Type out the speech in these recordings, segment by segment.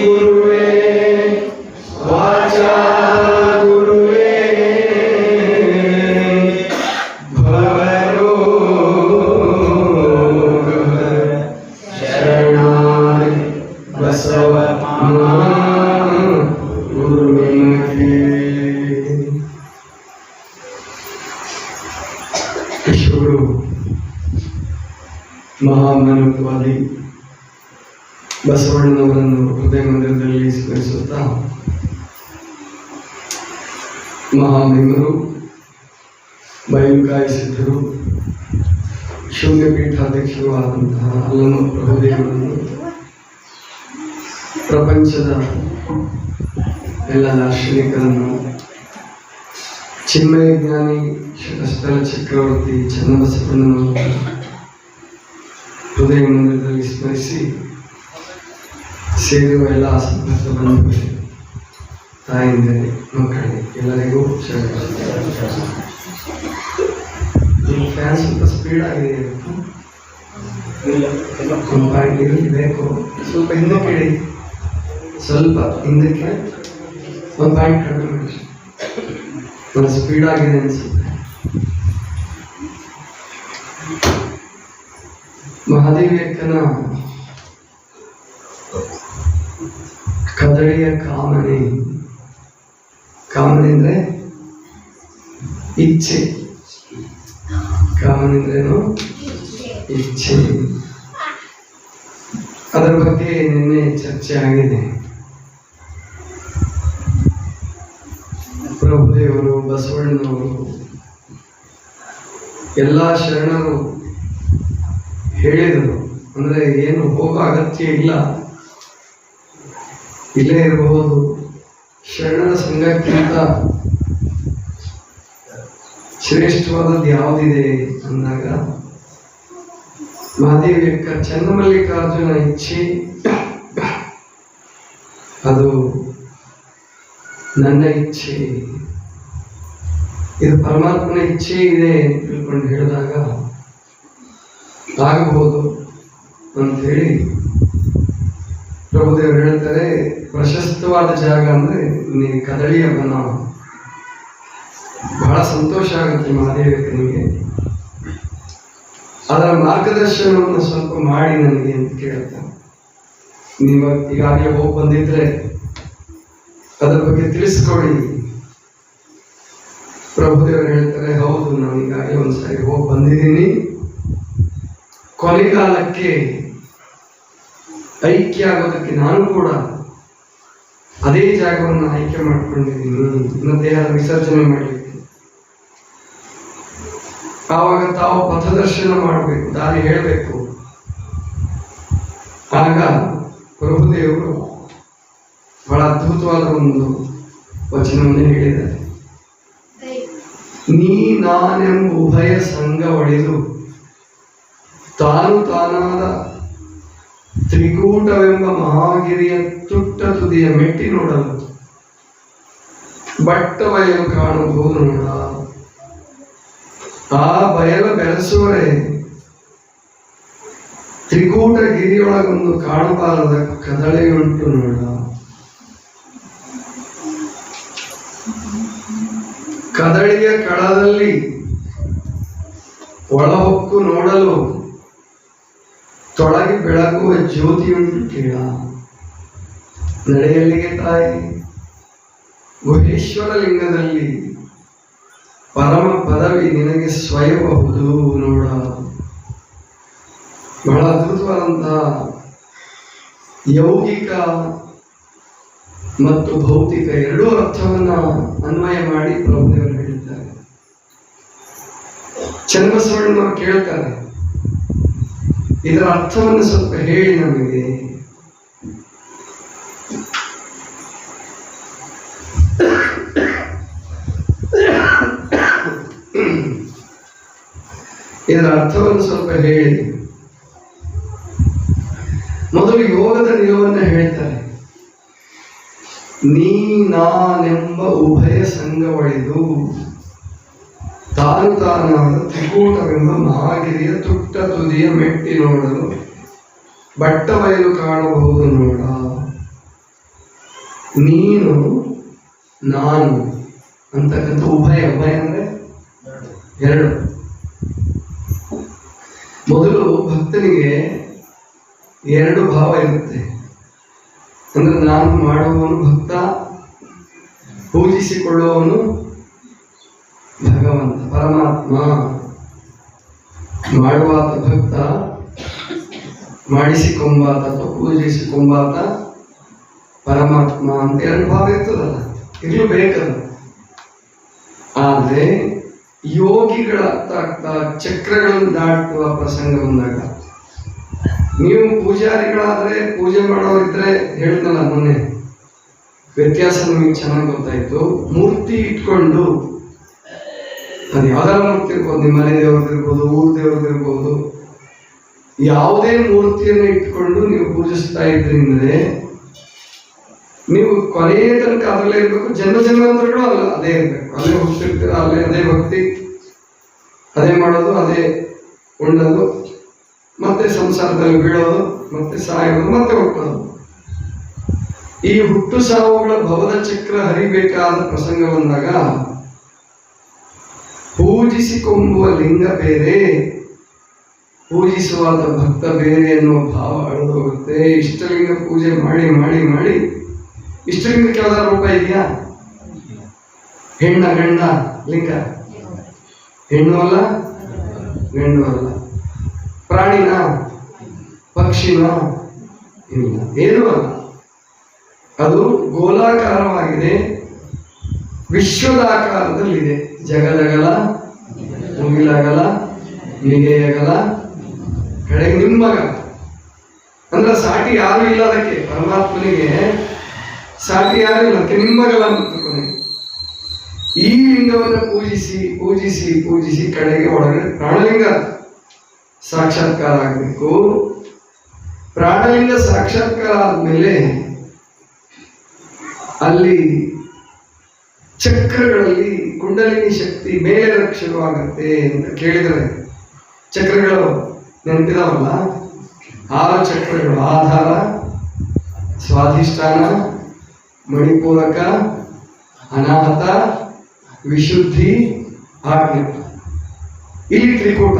ಗುರುವೇ ವಾಚಾ ಗುರುವೇ ಭವರೋಗ ಶರಣಾಯ ಬಸವ ಗುರುವೇ. ವಿಶ್ವಗುರು ಮಹಾಮಾನವವಾದಿ ಬಸವಣ್ಣನವರನ್ನು ಹೃದಯ ಮಂದಿರದಲ್ಲಿ ಸ್ಮರಿಸುತ್ತಾ, ಮಹಾಮಹಿಮರು, ಬಯಲುಕಾಯಿ ಸಿದ್ಧರು, ಶೂನ್ಯಪೀಠಾಧ್ಯಕ್ಷರು ಆದಂತಹ ಅಲ್ಲಮ ಪ್ರಭುದೇವರನ್ನು, ಪ್ರಪಂಚದ ಎಲ್ಲ ದಾರ್ಶನಿಕರನ್ನು, ಚಿನ್ಮಯ ಜ್ಞಾನಿ ಶತಸ್ಥಲ ಚಕ್ರವರ್ತಿ ಚನ್ನಬಸವಣ್ಣನವರು ಹೃದಯ ಮಂದಿರದಲ್ಲಿ ಸ್ಮರಿಸಿ ಸೇರುವ ಎಲ್ಲ ಸಂಪರ್ಕ ಬಂಧುಗಳು, ತಾಯಿಂದರೆ, ಮಕ್ಕಳಿಗೆ ಎಲ್ಲರಿಗೂ ಫ್ಯಾನ್ ಸ್ವಲ್ಪ ಸ್ಪೀಡ್ ಆಗಿದೆ. ಬೇಕು ಸ್ವಲ್ಪ ಹಿಂದಕ್ಕೆ ಇಡಿ, ಸ್ವಲ್ಪ ಹಿಂದಕ್ಕೆ ಒಂದು ಪಾಯಿಂಟ್ ಕಡಿಮೆ ಮಾಡಿ. ಒಂದು ಸ್ಪೀಡ್ ಆಗಿದೆ ಅನಿಸುತ್ತೆ. ಮಹಾದೇವಿಯಕ್ಕನ ಕದಳಿಯ ಕಾಮನೆ ಅಂದ್ರೆ ಇಚ್ಛೆ. ಕಾಮನೆ ಅಂದ್ರೇನು? ಇಚ್ಛೆ. ಅದರ ಬಗ್ಗೆ ನಿನ್ನೆ ಚರ್ಚೆ ಆಗಿದೆ. ಪ್ರಭುದೇವರು, ಬಸವಣ್ಣನವರು, ಎಲ್ಲ ಶರಣರು ಹೇಳಿದರು. ಅಂದ್ರೆ ಏನು ಹೋಗೋ ಅಗತ್ಯ ಇಲ್ಲ, ಇಲ್ಲೇ ಇರಬಹುದು. ಶರಣರ ಸಂಘಕ್ಕಿಂತ ಶ್ರೇಷ್ಠವಾದದ್ದು ಯಾವುದಿದೆ ಅಂದಾಗ ಮಹಾದೇವಿಯಕ್ಕ ಚನ್ನಮಲ್ಲಿಕಾರ್ಜುನ ಇಚ್ಛೆ ಅದು ನನ್ನ ಇಚ್ಛೆ, ಇದು ಪರಮಾತ್ಮನ ಇಚ್ಛೆ ಇದೆ ಅಂತ ತಿಳ್ಕೊಂಡು ಹೇಳಿದಾಗ ಆಗಬಹುದು ಅಂತ ಹೇಳಿ ಪ್ರಭುದೇವರು ಹೇಳ್ತಾರೆ, ಪ್ರಶಸ್ತವಾದ ಜಾಗ ಅಂದ್ರೆ ನೀವು ಕದಳಿಯ ಬನ. ಬಹಳ ಸಂತೋಷ ಆಗುತ್ತೆ ಮಹಾದೇವಿಯಕ್ಕನಿಗೆ. ಅದರ ಮಾರ್ಗದರ್ಶನವನ್ನು ಸ್ವಲ್ಪ ಮಾಡಿ ನನಗೆ ಅಂತ ಕೇಳ್ತಾರೆ. ನೀವು ಈಗಾಗಲೇ ಹೋಗಿ ಬಂದಿದ್ರೆ ಅದರ ಬಗ್ಗೆ ತಿಳಿಸ್ಕೊಡಿ. ಪ್ರಭುದೇವರು ಹೇಳ್ತಾರೆ, ಹೌದು, ನಾನು ಈಗಾಗಲೇ ಒಂದ್ಸಾರಿ ಹೋಗಿ ಬಂದಿದ್ದೀನಿ. ಕೊನೆಗಾಲಕ್ಕೆ ಐಕ್ಯ ಆಗೋದಕ್ಕೆ ನಾನು ಕೂಡ ಅದೇ ಜಾಗವನ್ನು ಆಯ್ಕೆ ಮಾಡ್ಕೊಂಡಿದ್ದೀನಿ. ಇನ್ನು ದೇಹದ ವಿಸರ್ಜನೆ ಮಾಡಲಿಕ್ಕೆ ಆವಾಗ ತಾವು ಪಥದರ್ಶನ ಮಾಡಬೇಕು, ದಾರಿ ಹೇಳಬೇಕು. ಆಗ ಪ್ರಭುದೇವರು ಬಹಳ ಅದ್ಭುತವಾದ ಒಂದು ವಚನವನ್ನು ಹೇಳಿದ್ದಾರೆ. ನೀ ನಾನೆಂಬ ಉಭಯ ಸಂಘ ಒಡೆದು ತಾನು ತಾನಾದ ತ್ರಿಕೂಟವೆಂಬ ಮಹಾಗಿರಿಯ ತುಟ್ಟ ತುದಿಯ ಮೆಟ್ಟಿ ನೋಡಲು ಬಟ್ಟ ಬಯಲು ಕಾಣಬಹುದು ನೋಡ. ಆ ಬಯಲು ಬೆಳೆಸುವರೆ ತ್ರಿಕೂಟ ಗಿರಿಯೊಳಗೊಂದು ಕಾಣಬಾರದ ಕದಳೆಯುಂಟು ನೋಡ. ಕದಳಿಯ ಕಳದಲ್ಲಿ ಒಳಹೊಕ್ಕು ನೋಡಲು ತೊಳಗಿ ಬೆಳಗುವ ಜ್ಯೋತಿಯುಂಟು ಕೇಳ. ನಡೆಯಲ್ಲಿಗೆ ತಾಯಿ ಗುಹೇಶ್ವರ ಲಿಂಗದಲ್ಲಿ ಪರಮ ಪದವಿ ನಿನಗೆ ಸ್ವಯಬಹುದು ನೋಡ. ಬಹಳ ಅದ್ಭುತವಾದಂತಹ ಯೌಗಿಕ ಮತ್ತು ಭೌತಿಕ ಎರಡೂ ಅರ್ಥವನ್ನ ಅನ್ವಯ ಮಾಡಿ ಪ್ರಭುದೇವರು ಹೇಳಿದ್ದಾರೆ. ಚನ್ನಬಸವಣ್ಣನವರು ಕೇಳ್ತಾರೆ, ಇದರ ಅರ್ಥವನ್ನು ಸ್ವಲ್ಪ ಹೇಳಿ ನಮಗೆ. ಇದರ ಅರ್ಥವನ್ನು ಸ್ವಲ್ಪ ಹೇಳಿ. ಮೊದಲು ಯೋಗದ ನಿಲುವನ್ನು ಹೇಳ್ತಾರೆ. ನೀ ನಾನೆಂಬ ಉಭಯ ಸಂಘ ಒಡೆದು ತಾನು ತಾನಾದ ತ್ರಿಕೂಟವೆಂಬ ಮಹಾಗಿರಿಯ ತುಟ್ಟ ತುದಿಯ ಮೆಟ್ಟಿ ನೋಡಲು ಬಟ್ಟ ಬಯಲು ಕಾಣಬಹುದು ನೋಡ, ನೀನು ನಾನು ಅಂತಕ್ಕಂಥ ಉಭಯ. ಉಭಯ ಅಂದ್ರೆ ಎರಡು. ಮೊದಲು ಭಕ್ತನಿಗೆ ಎರಡು ಭಾವ ಇರುತ್ತೆ. ಅಂದ್ರೆ ನಾನು ಮಾಡುವವನು ಭಕ್ತ, ಪೂಜಿಸಿಕೊಳ್ಳುವವನು ಭಗವಂತ ಪರಮಾತ್ಮ. ಮಾಡುವಾತ ಭಕ್ತ, ಮಾಡಿಸಿಕೊಂಬಾತ ಅಥವಾ ಪೂಜಿಸಿಕೊಂಬಾತ ಪರಮಾತ್ಮ ಅಂತ ಎರಡು ಭಾವ ಇರ್ತದಲ್ಲ, ಇರ್ಲು ಬೇಕಲ್ಲ. ಆದ್ರೆ ಯೋಗಿಗಳ ಚಕ್ರಗಳನ್ನು ದಾಟುವ ಪ್ರಸಂಗ ಬಂದಾಗ, ನೀವು ಪೂಜಾರಿಗಳಾದ್ರೆ, ಪೂಜೆ ಮಾಡೋರಿದ್ರೆ, ಹೇಳ್ತಲ್ಲ ಮೊನ್ನೆ ವ್ಯತ್ಯಾಸ ನಿಮಗೆ ಚೆನ್ನಾಗಿ ಗೊತ್ತಾಯ್ತು. ಮೂರ್ತಿ ಇಟ್ಕೊಂಡು, ಅದು ಯಾವ್ದಾರ ಮೂರ್ತಿ ಇರ್ಬೋದು, ನಿಮ್ಮ ಮನೆ ದೇವ್ರದಿರ್ಬೋದು, ಊರ್ ದೇವ್ರದಿರ್ಬೋದು, ಯಾವುದೇ ಮೂರ್ತಿಯನ್ನು ಇಟ್ಕೊಂಡು ನೀವು ಪೂಜಿಸ್ತಾ ಇದ್ರಿಂದ್ರೆ ನೀವು ಕೊನೆಯ ತನಕ ಅದರಲ್ಲೇ ಇರ್ಬೇಕು. ಜನ್ಮ ಜನ್ಮಾಂತರಗಳು ಅದೇ ಇರ್ಬೇಕು, ಅಲ್ಲೇ ಹುಟ್ಟಿರ್ತೀರ, ಅಲ್ಲೇ ಅದೇ ಭಕ್ತಿ, ಅದೇ ಮಾಡೋದು, ಅದೇ ಉಣ್ಣೋದು, ಮತ್ತೆ ಸಂಸಾರದಲ್ಲಿ ಬೀಳೋದು, ಮತ್ತೆ ಸಾಯೋದು, ಮತ್ತೆ ಹುಟ್ಟೋದು. ಈ ಹುಟ್ಟು ಸಾವುಗಳ ಭವದ ಚಕ್ರ ಹರಿಬೇಕಾದ ಪ್ರಸಂಗ ಬಂದಾಗ ಪೂಜಿಸಿಕೊಂಬುವ ಲಿಂಗ ಬೇರೆ, ಪೂಜಿಸುವಾದ ಭಕ್ತ ಬೇರೆ ಅನ್ನುವ ಭಾವ ಅಳದೋಗುತ್ತೆ. ಇಷ್ಟಲಿಂಗ ಪೂಜೆ ಮಾಡಿ ಮಾಡಿ ಮಾಡಿ ಇಷ್ಟಲಿಂಗಕ್ಕೆ ಯಾವ್ದಾರ ರೂಪ ಇದೆಯಾ? ಹೆಣ್ಣ ಗಂಡ ಲಿಂಗ? ಹೆಣ್ಣು ಅಲ್ಲ, ಗಂಡು ಅಲ್ಲ. ಪ್ರಾಣಿನ, ಪಕ್ಷಿನ? ಇಲ್ಲ, ಏನೂ ಅಲ್ಲ. ಅದು ಗೋಲಾಕಾರವಾಗಿದೆ, ವಿಶ್ವದಾಕಾರದಲ್ಲಿದೆ. ಜಗದಗಲ, ಮುಗಿಲಗಲ, ಮಿಗೆಯಗಲ, ಕಡೆಗೆ ನಿಮ್ಮಗ. ಅಂದ್ರೆ ಸಾಟಿ ಯಾರು ಇಲ್ಲ ಅದಕ್ಕೆ. ಪರಮಾತ್ಮನಿಗೆ ಸಾಟಿ ಯಾರು ಇಲ್ಲ, ಅದಕ್ಕೆ ನಿಮ್ಮಗಲ ಅಂತ ಕೊನೆ. ಈ ಲಿಂಗವನ್ನು ಪೂಜಿಸಿ ಪೂಜಿಸಿ ಪೂಜಿಸಿ ಕಡೆಗೆ ಒಳಗಡೆ ಪ್ರಾಣಲಿಂಗ ಸಾಕ್ಷಾತ್ಕಾರ ಆಗಬೇಕು. ಪ್ರಾಣಲಿಂಗ ಸಾಕ್ಷಾತ್ಕಾರ ಆದ್ಮೇಲೆ ಅಲ್ಲಿ ಚಕ್ರಗಳಲ್ಲಿ ಕುಂಡಲಿನಿ ಶಕ್ತಿ ಮೇಲೆ ಶುರುವಾಗುತ್ತೆ ಅಂತ ಕೇಳಿದರೆ, ಚಕ್ರಗಳು ನೆನಪಿದಾವಲ್ಲ, 6 ಚಕ್ರಗಳು: ಆಧಾರ, ಸ್ವಾಧಿಷ್ಠಾನ, ಮಣಿಪೂರಕ, ಅನಾಹತ, ವಿಶುದ್ಧಿ, ಆಜ್ಞೆ. ಇಲ್ಲಿ ತ್ರಿಕೂಟ.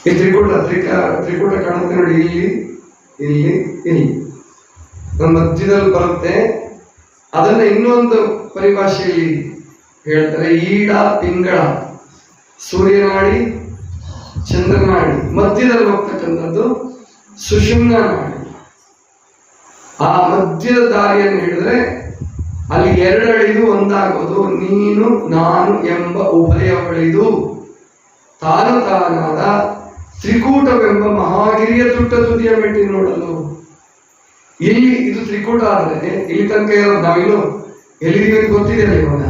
ಈ ತ್ರಿಕೂಟ ಕಾಣುತ್ತೆ ನೋಡಿ, ಇಲ್ಲಿ ಇಲ್ಲಿ ಇಲ್ಲಿ ನಮ್ಮ ಮಧ್ಯದಲ್ಲಿ ಬರುತ್ತೆ. ಅದನ್ನ ಇನ್ನೊಂದು ಪರಿಭಾಷೆಯಲ್ಲಿ ಹೇಳ್ತಾರೆ, ಈಡ ಪಿಂಗಳ, ಸೂರ್ಯನಾಡಿ, ಚಂದ್ರನಾಡಿ, ಮಧ್ಯದಲ್ಲಿ ಹೋಗ್ತಕ್ಕಂಥದ್ದು ಸುಷುಮ್ನ ನಾಡಿ. ಆ ಮಧ್ಯದ ದಾರಿಯನ್ನು ಹಿಡಿದ್ರೆ ಅಲ್ಲಿ 2 ಅಳಿದು ಒಂದಾಗೋದು. ನೀನು ನಾನು ಎಂಬ ಉಭಯವಳಿದು ತಾನು ತಾನಾದ ತ್ರಿಕೂಟವೆಂಬ ಮಹಾಗಿರಿಯ ತುಟ್ಟ ತುದಿಯ ಮೆಟ್ಟಿ ನೋಡಲು. ಇಲ್ಲಿ ಇದು ತ್ರಿಕೂಟ ಆದ್ರೆ ಇಲ್ಲಿ ತನಕ ಇರೋದು ನಾವಿನ್ನು ಎಲ್ಲಿದ್ದೀವಿ ಅಂತ ಗೊತ್ತಿದೆಯಲ್ಲ. ಇವಾಗ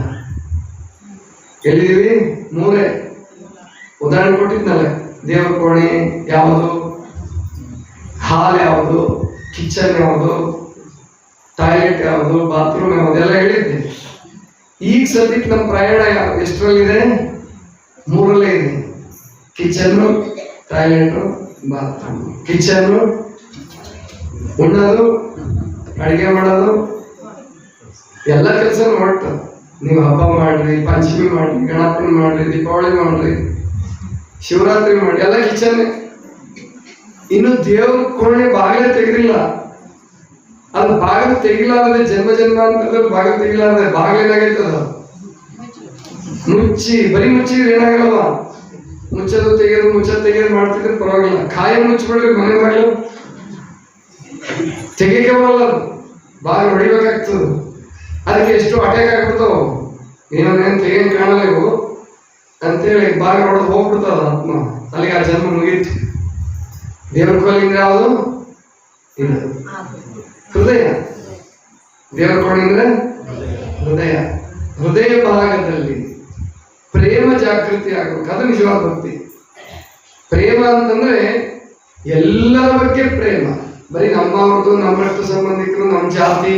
ಎಲ್ಲಿದ್ದೀವಿ? 3 ಉದಾಹರಣೆ ಕೊಟ್ಟಿದ್ನಲ್ಲ. ದೇವರ ಕೋಣೆ ಯಾವುದು, ಹಾಲ್ ಯಾವುದು, ಕಿಚನ್ ಯಾವುದು, ಟಾಯ್ಲೆಟ್ ಯಾವುದು, ಬಾತ್ರೂಮ್ ಯಾವುದು ಎಲ್ಲ ಹೇಳಿದ್ದೆ. ಈಗ ಸದ್ಯಕ್ಕೆ ನಮ್ಮ ಪ್ರಯಾಣ ಎಷ್ಟರಲ್ಲಿದೆ? 3ರಲ್ಲೇ ಇದೆ. Kitchen, toilet, bathroom. ಕಿಚನ್ನು ಉಣ್ಣೋದು, ಅಡಿಗೆ ಮಾಡೋದು, ಎಲ್ಲ ಕೆಲಸ ಮಾಡ್ತಾರೆ. ನೀವು ಹಬ್ಬ ಮಾಡ್ರಿ, ಪಂಚಮಿ ಮಾಡ್ರಿ, ಗಣಪನ ಮಾಡ್ರಿ, ದೀಪಾವಳಿ ಮಾಡ್ರಿ, ಶಿವರಾತ್ರಿ ಮಾಡಿ, ಎಲ್ಲ ಕಿಚನ್. ಇನ್ನು ದೇವ್ರ ಕೋಣೆ ಬಾಗಿಲೇ ತೆಗೆದಿಲ್ಲ. ಅದು ಬಾಗಿಲು ತೆಗಿಲಾರದೆ ಜನ್ಮ ಜನ್ಮಾಂತರದ ಬಾಗಿಲು ತೆಗಿಲಾರದೆ ಬಾಗಿಲೇನಾಗೈತದ ಮುಚ್ಚಿ, ಬರೀ ಮುಚ್ಚಿದ್ರೆ ಏನಾಗಲ್ವಾ? ಮುಚ್ಚೋದು ತೆಗೆಯೋದು ಮಾಡ್ತಿದ್ರೆ ಪರವಾಗಿಲ್ಲ. ಕಾಯಿ ಮುಚ್ಚಿಬಿಡ್ರಿ ಮನೆ ಬಾಗಿಲು, ತೆಗಿಯಕ್ಕೆ ಬರಲ್ಲ. ಬಾಗಿಲು ಹೊಡಿಬೇಕಾಗ್ತದೆ. ಅದಕ್ಕೆ ಎಷ್ಟು ಅಟ್ಯಾಕ್ ಆಗ್ಬಿಡ್ತಾವ. ಏನೇನು ತೆಗಿಯಂಗೆ ಕಾಣಲ್ಲ ಇವು ಅಂತೇಳಿ ಬಾಗಿಲು ಹೊಡೆದು ಹೋಗ್ಬಿಡ್ತದ ಆತ್ಮ. ಅಲ್ಲಿಗೆ ಆ ಜನ್ಮ ಮುಗೀತು. ದೇವ್ರ ಕೋಲಿಂದ ಯಾವುದು? ಇಲ್ಲ, ಹೃದಯ. ದೇವರ ಕೋಲಿಂದ್ರೆ ಹೃದಯ. ಹೃದಯ ಭಾಗದಲ್ಲಿ ಪ್ರೇಮ ಜಾಗೃತಿ ಆಗಬೇಕು. ಅದು ನಿಜವಾದ ಭಕ್ತಿ. ಪ್ರೇಮ ಅಂತಂದ್ರೆ ಎಲ್ಲರ ಬಗ್ಗೆ ಪ್ರೇಮ. ಬರೀ ನಮ್ಮವ್ರದ್ದು, ನಮ್ಮ ರಕ್ತ ಸಂಬಂಧಿಕರು, ನಮ್ಮ ಜಾತಿ,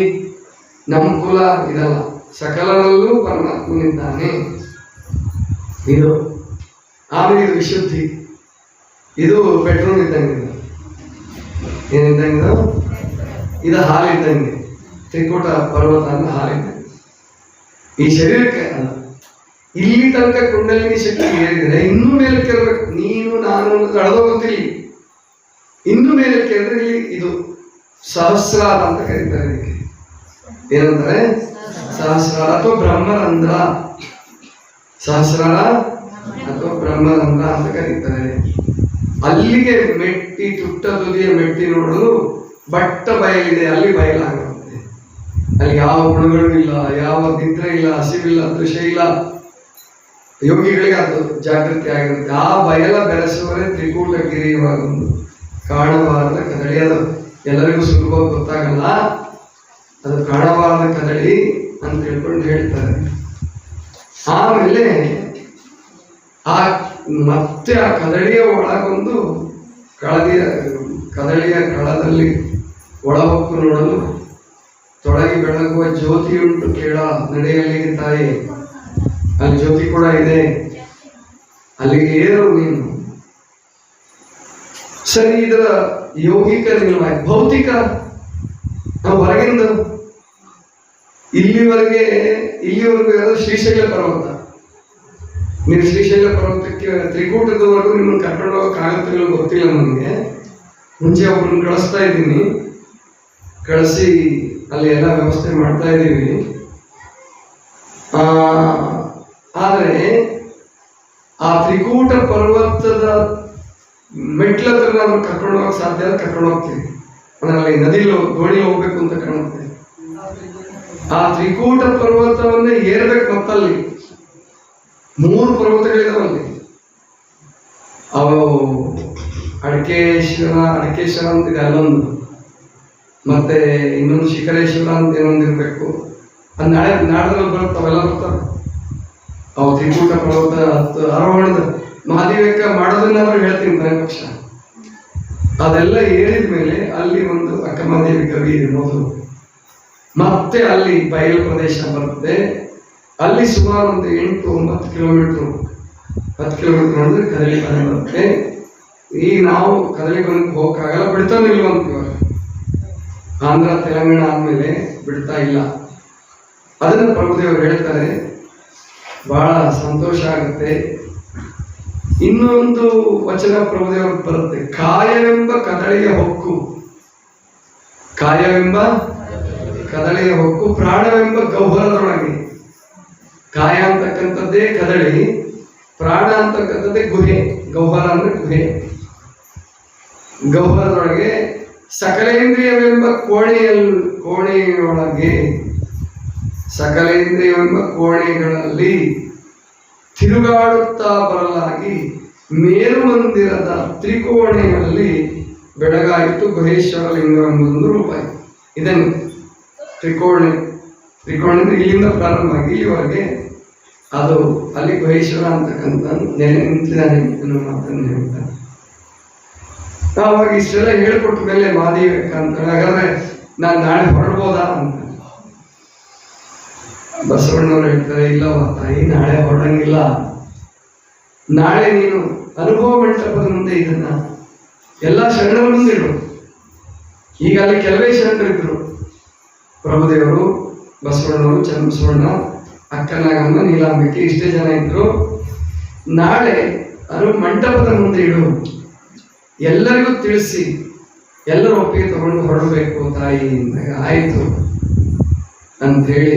ನಮ್ಮ ಕುಲ ಇದಲ್ಲ. ಸಕಲರಲ್ಲೂ ಪರಮಾತ್ಮನಿದ್ದಾನೆ. ಇದು ಆಮೇಲೆ ಇದು ವಿಶುದ್ಧಿ. ಇದು ಪೆಟ್ರೋಲ್ ಇದ್ದಂಗೆ. ಏನಿದ್ದಂಗೆ ಇದು ಹಾಲಿದ್ದಂಗೆ. ತ್ರಿಕೂಟ ಪರ್ವತ ಅಂದ್ರೆ ಹಾಲಿದ್ದಂಗೆ. ಈ ಶರೀರಕ್ಕೆ ಅಲ್ಲ, ಇಲ್ಲಿ ತನಕ ಕುಂಡಲಿನಿ ಶಕ್ತಿ ಏರಿದ್ರೆ ಇನ್ನೂ ಮೇಲೆ ಕೇಳಬೇಕು. ನೀನು ನಾನು ಅಳದೋಗುತ್ತಿಲ್ಲ, ಇನ್ನು ಮೇಲೆ ಕೇಳಿದ್ರೆ ಇಲ್ಲಿ ಇದು ಸಹಸ್ರಾರ ಅಂತ ಕರೀತಾರೆ. ಇದಕ್ಕೆ ಏನಂತಾರೆ? ಸಹಸ್ರಾರ ಅಥವಾ ಬ್ರಹ್ಮರಂಧ್ರ. ಸಹಸ್ರಾರ ಅಥವಾ ಬ್ರಹ್ಮರಂಧ್ರ ಅಂತ ಕರೀತಾರೆ. ಅಲ್ಲಿಗೆ ಮೆಟ್ಟಿ, ತುಟ್ಟ ತುದಿಯ ಮೆಟ್ಟಿ ನೋಡಲು ಬಟ್ಟ ಬಯಲಿದೆ, ಅಲ್ಲಿ ಬಯಲಾಗುತ್ತೆ. ಅಲ್ಲಿ ಯಾವ ಗುಣಗಳು ಇಲ್ಲ, ಯಾವ ನಿದ್ರೆ ಇಲ್ಲ, ಹಸಿವಿಲ್ಲ, ದೃಶ್ಯ ಇಲ್ಲ. ಯೋಗಿಗಳಿಗೆ ಅದು ಜಾಗೃತಿ ಆಗಿರುತ್ತೆ. ಆ ಬಯಲ ಬೆರೆಸುವರೆ ತ್ರಿಕೂಟಗಿರಿಯುವಾಗೊಂದು ಕಾಣಬಾರದ ಕದಳಿ. ಅದು ಎಲ್ಲರಿಗೂ ಸುಲಭವಾಗಿ ಗೊತ್ತಾಗಲ್ಲ, ಅದು ಕಾಣಬಾರದ ಕದಳಿ ಅಂತ ಹೇಳ್ಕೊಂಡು ಹೇಳ್ತಾರೆ. ಆಮೇಲೆ ಮತ್ತೆ ಆ ಕದಳಿಯ ಒಳಗೊಂದು ಕದಳಿಯ ಕಳದಲ್ಲಿ ಒಳಹೊಕ್ಕು ನೋಡಲು ತೊಡಗಿ ಬೆಳಗುವ ಜ್ಯೋತಿಯುಂಟು ಕೇಳ ನಡೆಯಲಿಗೆ ತಾಯಿ. ಅಲ್ಲಿ ಜ್ಯೋತಿ ಕೂಡ ಇದೆ, ಅಲ್ಲಿಗೆ ಏರು ನೀನು. ಸರಿ, ಇದರ ಯೌಗಿಕ ನಿಲುವಾಗಿ. ಭೌತಿಕ ನಾವು ಹೊರಗಿಂದ ಇಲ್ಲಿವರೆಗೂ ಇರೋದು ಶ್ರೀಶೈಲ ಪರ್ವತ. ನೀವು ಶ್ರೀಶೈಲ ಪರ್ವತಕ್ಕೆ ತ್ರಿಕೂಟದವರೆಗೂ ನಿಮ್ಮನ್ನು ಕರ್ಕೊಂಡು ಹೋಗೋಕ್ಕಾಗತ್ತಿಲ್ಲ ಗೊತ್ತಿಲ್ಲ ನನಗೆ. ಮುಂಚೆ ಒಬ್ಬರನ್ನು ಕಳಿಸ್ತಾ ಇದ್ದೀನಿ, ಕಳಿಸಿ ಅಲ್ಲಿ ಎಲ್ಲ ವ್ಯವಸ್ಥೆ ಮಾಡ್ತಾ ಇದ್ದೀವಿ. ಆದರೆ ಆ ತ್ರಿಕೂಟ ಪರ್ವತದ ಮೆಟ್ಲ ಹತ್ರ ನಾವು ಕರ್ಕೊಂಡು ಹೋಗಕ್ಕೆ ಸಾಧ್ಯ, ಕರ್ಕೊಂಡು ಹೋಗ್ತೀವಿ. ಅಂದ್ರೆ ಅಲ್ಲಿ ನದಿలో ದೋಣಿ ಹೋಗ್ಬೇಕು ಅಂತ ಕಾಣುತ್ತೆ. ಆ ತ್ರಿಕೂಟ ಪರ್ವತವನ್ನೇ ಏರ್ಬೇಕು. ಮತ್ತಲ್ಲಿ 3 ಪರ್ವತಗಳಿದಾವಲ್ಲಿ. ಅವು ಅಡಕೇಶ್ವರ ಅಂತಿದೆ ಅಲ್ಲೊಂದು, ಮತ್ತೆ ಇನ್ನೊಂದು ಶಿಖರೇಶ್ವರ ಅಂತ ಏನೊಂದು ಇರಬೇಕು. ಅದು ನಾಡದಲ್ಲಿ ಬರುತ್ತವೆಲ್ಲ ಬರ್ತಾವೆ. ಅವು ತ್ರಿಕೂಟ ಪರ್ವತ ಆರೋಹಣದ ಮಹಾದೇವಕ್ಕ ಮಾಡೋದನ್ನಾದ್ರೂ ಹೇಳ್ತೀನಿ ಕೊನೆ ಪಕ್ಷ. ಅದೆಲ್ಲ ಏರಿದ ಮೇಲೆ ಅಲ್ಲಿ ಒಂದು ಅಕ್ಕಮಹಾದೇವಿ ಗವಿ ಇದೆ ಮೊದಲು. ಮತ್ತೆ ಅಲ್ಲಿ ಬಯಲು ಪ್ರದೇಶ ಬರುತ್ತೆ. ಅಲ್ಲಿ ಸುಮಾರು ಒಂದು 8-9 ಕಿಲೋಮೀಟರ್ 10 ಕಿಲೋಮೀಟರ್ ಅಂದ್ರೆ ಕದಳಿ ಮನೆ ಬರುತ್ತೆ. ಈಗ ನಾವು ಕದಳಿ ಮನೆಗೆ ಹೋಗಕ್ಕಾಗಲ್ಲ, ಬಿಡ್ತಾ ನಿಲ್ವಂತೀವ. ಆಂಧ್ರ ತೆಲಂಗಾಣ ಆದ್ಮೇಲೆ ಬಿಡ್ತಾ ಇಲ್ಲ. ಅದನ್ನು ಪ್ರಭುದೇವರು ಹೇಳ್ತಾರೆ, ಬಹಳ ಸಂತೋಷ ಆಗುತ್ತೆ. ಇನ್ನೊಂದು ವಚನ ಪ್ರಭುದೇವರು ಬರುತ್ತೆ, ಕಾಯವೆಂಬ ಕದಳಿಯ ಹೊಕ್ಕು. ಕಾಯವೆಂಬ ಕದಳಿಯ ಹೊಕ್ಕು ಪ್ರಾಣವೆಂಬ ಗೌಹರದೊಳಗೆ. ಕಾಯ ಅಂತಕ್ಕಂಥದ್ದೇ ಕದಳಿ, ಪ್ರಾಣ ಅಂತಕ್ಕಂಥದ್ದೇ ಗುಹೆ. ಗೌಹರ ಅಂದ್ರೆ ಗುಹೆ. ಗೌಹರದೊಳಗೆ ಸಕಲೇಂದ್ರಿಯವೆಂಬ ಕೋಣೆಯೊಳಗೆ, ಸಕಲೇಂದ್ರಿಯವೆಂಬ ಕೋಣೆಗಳಲ್ಲಿ ತಿರುಗಾಡುತ್ತಾ ಬರಲಾಗಿ ಮೇರುಮಂದಿರದ ತ್ರಿಕೋಣೆಯಲ್ಲಿ ಬೆಳಗಾಯಿತು ಗುಹೇಶ್ವರ ಲಿಂಗವೆಂಬುದೊಂದು ರೂಪ. ಇದನ್ನು ತ್ರಿಕೋಣೆ ಇಲ್ಲಿಂದ ಪ್ರಾರಂಭವಾಗಿ ಇಲ್ಲಿವರೆಗೆ ಅದು ಅಲ್ಲಿ ಗುಹೇಶ್ವರ ಅಂತಕ್ಕಂಥ ನೆಲೆ ನಿಂತಿದ್ದಾನೆ ಅನ್ನೋ ಮಾತನ್ನು ಹೇಳ್ತಾರೆ. ಆವಾಗ ಇಷ್ಟೆಲ್ಲ ಹೇಳ್ಕೊಟ್ಟ ಮೇಲೆ ಮಹಾದೇವಕ್ಕ ಅಂತ ಹಾಗಾದ್ರೆ ನಾನು ನಾಳೆ ಹೊರಡ್ಬೋದಾ ಅಂತ ಬಸವಣ್ಣವ್ರು ಹೇಳ್ತಾರೆ, ಇಲ್ಲವ ತಾಯಿ, ನಾಳೆ ಹೊರಡಂಗಿಲ್ಲ. ನಾಳೆ ನೀನು ಅನುಭವ ಮಂಟಪದ ಮುಂದೆ ಇದನ್ನ ಎಲ್ಲ ಶರಣರ ಮುಂದಿಡು. ಈಗ ಅಲ್ಲಿ ಕೆಲವೇ ಶರಣರಿದ್ರು, ಪ್ರಭುದೇವರು, ಬಸವಣ್ಣವರು, ಚನ್ನಬಸವಣ್ಣ, ಅಕ್ಕನಾಗಮ್ಮ, ನೀಲಾಂಬಿಕೆ, ಇಷ್ಟೇ ಜನ ಇದ್ರು. ನಾಳೆ ಮಂಟಪದ ಮುಂದೆ ಇಡು, ಎಲ್ಲರಿಗೂ ತಿಳಿಸಿ ಎಲ್ಲರೂ ಒಪ್ಪಿಗೆ ತಗೊಂಡು ಹೊರಡಬೇಕು ತಾಯಿ ಅಂದಾಗ ಆಯಿತು ಅಂಥೇಳಿ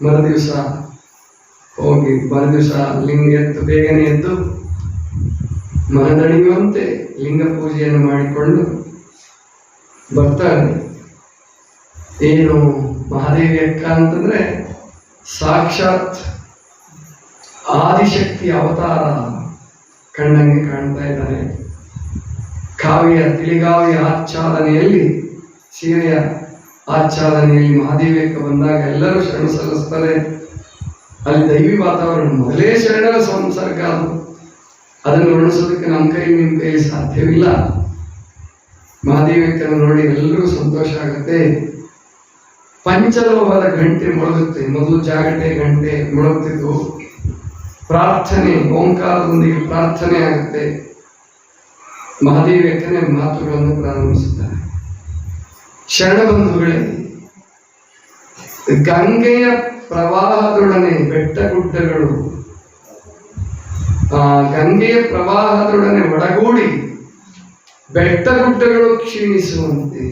ಮರುದಿವಸ ಹೋಗಿ ಮರುದಿವಸ ಲಿಂಗ ಎದ್ದು ಬೇಗನೆ ಎದ್ದು ಮನದಣಿಯುವಂತೆ ಲಿಂಗ ಪೂಜೆಯನ್ನು ಮಾಡಿಕೊಂಡು ಬರ್ತಾರೆ. ಏನು ಮಹಾದೇವಿ ಅಕ್ಕ ಅಂತಂದ್ರೆ ಸಾಕ್ಷಾತ್ ಆದಿಶಕ್ತಿ ಅವತಾರ ಕಂಡಂಗೆ ಕಾಣ್ತಾ ಇದ್ದಾರೆ. ತಿಳಿಗಾವಿಯ ಆಚ್ಛಾದನೆಯಲ್ಲಿ, ಸೀರೆಯ ಆಚ್ಛಾದನೆಯಲ್ಲಿ ಮಹಾದೇವಿ ಅಕ್ಕ ಬಂದಾಗ ಎಲ್ಲರೂ ಶರಣ ಸಲ್ಲಿಸ್ತಾರೆ. ಅಲ್ಲಿ ದೈವಿ ವಾತಾವರಣ, ಮೊದಲೇ ಶರಣರ ಸಂಸರ್ಗ. ಅದನ್ನು ವರ್ಣಿಸೋದಕ್ಕೆ ನಮ್ಮ ಕೈ ನಿಮ್ಮ ಕೈಲಿ ಸಾಧ್ಯವಿಲ್ಲ. ಮಹಾದೇವಿ ಅಕ್ಕನ ನೋಡಿ ಎಲ್ಲರಿಗೂ ಸಂತೋಷ ಆಗುತ್ತೆ. ಪಂಚಲೋಹದ ಗಂಟೆ ಮೊಳಗುತ್ತೆ. ಮೊದಲು ಜಾಗಟೆ ಗಂಟೆ ಮೊಳಗುತ್ತಿದ್ದು, ಪ್ರಾರ್ಥನೆ, ಓಂಕಾರದೊಂದಿಗೆ ಪ್ರಾರ್ಥನೆ ಆಗುತ್ತೆ. ಮಹಾದೇವಿಯಕ್ಕನೇ ಮಾತುಗಳನ್ನು ಪ್ರಾರಂಭಿಸುತ್ತಾರೆ. ಶರಣಬಂಧುಗಳೇ, ಗಂಗೆಯ ಪ್ರವಾಹದೊಡನೆ ಬೆಟ್ಟಗುಡ್ಡಗಳು ಗಂಗೆಯ ಪ್ರವಾಹದೊಡನೆ ಒಡಗೂಡಿ ಬೆಟ್ಟಗುಡ್ಡಗಳು ಕ್ಷೀಣಿಸುವಂತೆ,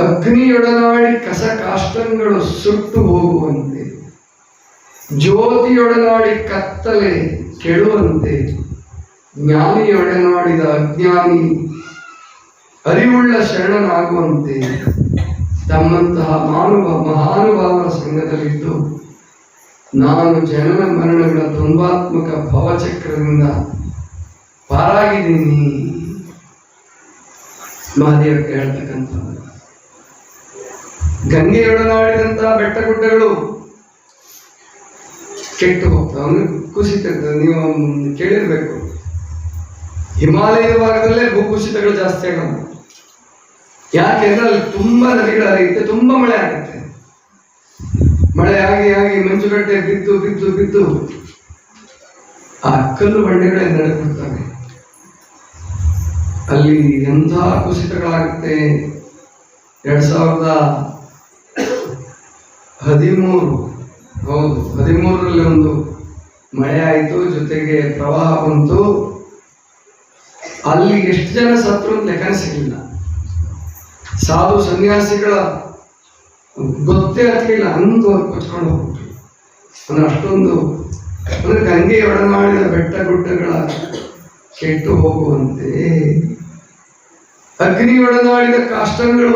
ಅಗ್ನಿಯೊಡನಾಡಿ ಕಸ ಕಾಷ್ಟಗಳು ಸುಟ್ಟು ಹೋಗುವಂತೆ, ಜ್ಯೋತಿಯೊಡನಾಡಿ ಕತ್ತಲೆ ಕೆಡುವಂತೆ, ಜ್ಞಾನಿಯೊಡನಾಡಿದ ಅಜ್ಞಾನಿ ಅರಿವುಳ್ಳ ಶರಣನಾಗುವಂತೆ ತಮ್ಮಂತಹ ಮಹಾನುಭಾವರ ಸಂಘದಲ್ಲಿದ್ದು ನಾನು ಜನನ ಮರಣಗಳ ದ್ವಂದ್ವಾತ್ಮಕ ಭವಚಕ್ರದಿಂದ ಪಾರಾಗಿದ್ದೀನಿ. ಮಹಾದೇವ ಹೇಳ್ತಕ್ಕಂಥ ಗಂಗೆಯೊಡನಾಡಿದಂತಹ ಬೆಟ್ಟಗುಡ್ಡಗಳು ಕೆಟ್ಟು ಹೋಗ್ತಾವೆ, ಕುಸಿತದೆ. ನೀವು ಕೇಳಿರ್ಬೇಕು, ಹಿಮಾಲಯದ ಭಾಗದಲ್ಲೇ ಭೂಕುಸಿತಗಳು ಜಾಸ್ತಿ ಆಗೋದು. ಯಾಕೆಂದ್ರೆ ಅಲ್ಲಿ ತುಂಬಾ ನದಿಗಳ ಹರಿಯುತ್ತೆ, ತುಂಬಾ ಮಳೆ ಆಗುತ್ತೆ. ಮಳೆ ಆಗಿ ಮಂಜುಗಡ್ಡೆ ಬಿದ್ದು ಬಿದ್ದು ಬಿದ್ದು ಆ ಕಲ್ಲು ಬಂಡೆಗಳೇ ನಡೆದುಬಿಡ್ತವೆ. ಅಲ್ಲಿ ಎಂಥ ಕುಸಿತಗಳಾಗುತ್ತೆ. 2013ರಲ್ಲಿ ಒಂದು ಮಳೆ ಆಯಿತು, ಜೊತೆಗೆ ಪ್ರವಾಹ ಬಂತು. ಅಲ್ಲಿ ಎಷ್ಟು ಜನ ಸತ್ರು ಅಂತ ಲೆಕ್ಕನೇ ಸಿಗಲಿಲ್ಲ. ಸಾಧು ಸನ್ಯಾಸಿಗಳ ಗೊತ್ತೇ ಆಗ್ಲಿಲ್ಲ, ಅಂದು ಕೊಚ್ಕೊಂಡು ಹೋಗ್ಬಿಟ್ರು. ಅಂದ್ರೆ ಅಷ್ಟೊಂದು, ಅಂದ್ರೆ ಗಂಗೆಯೊಡನಾಡಿದ ಬೆಟ್ಟ ಗುಡ್ಡಗಳ ಕೆಟ್ಟು ಹೋಗುವಂತೆ, ಅಗ್ನಿಯೊಡನಾಡಿದ ಕಾಷ್ಟಗಳು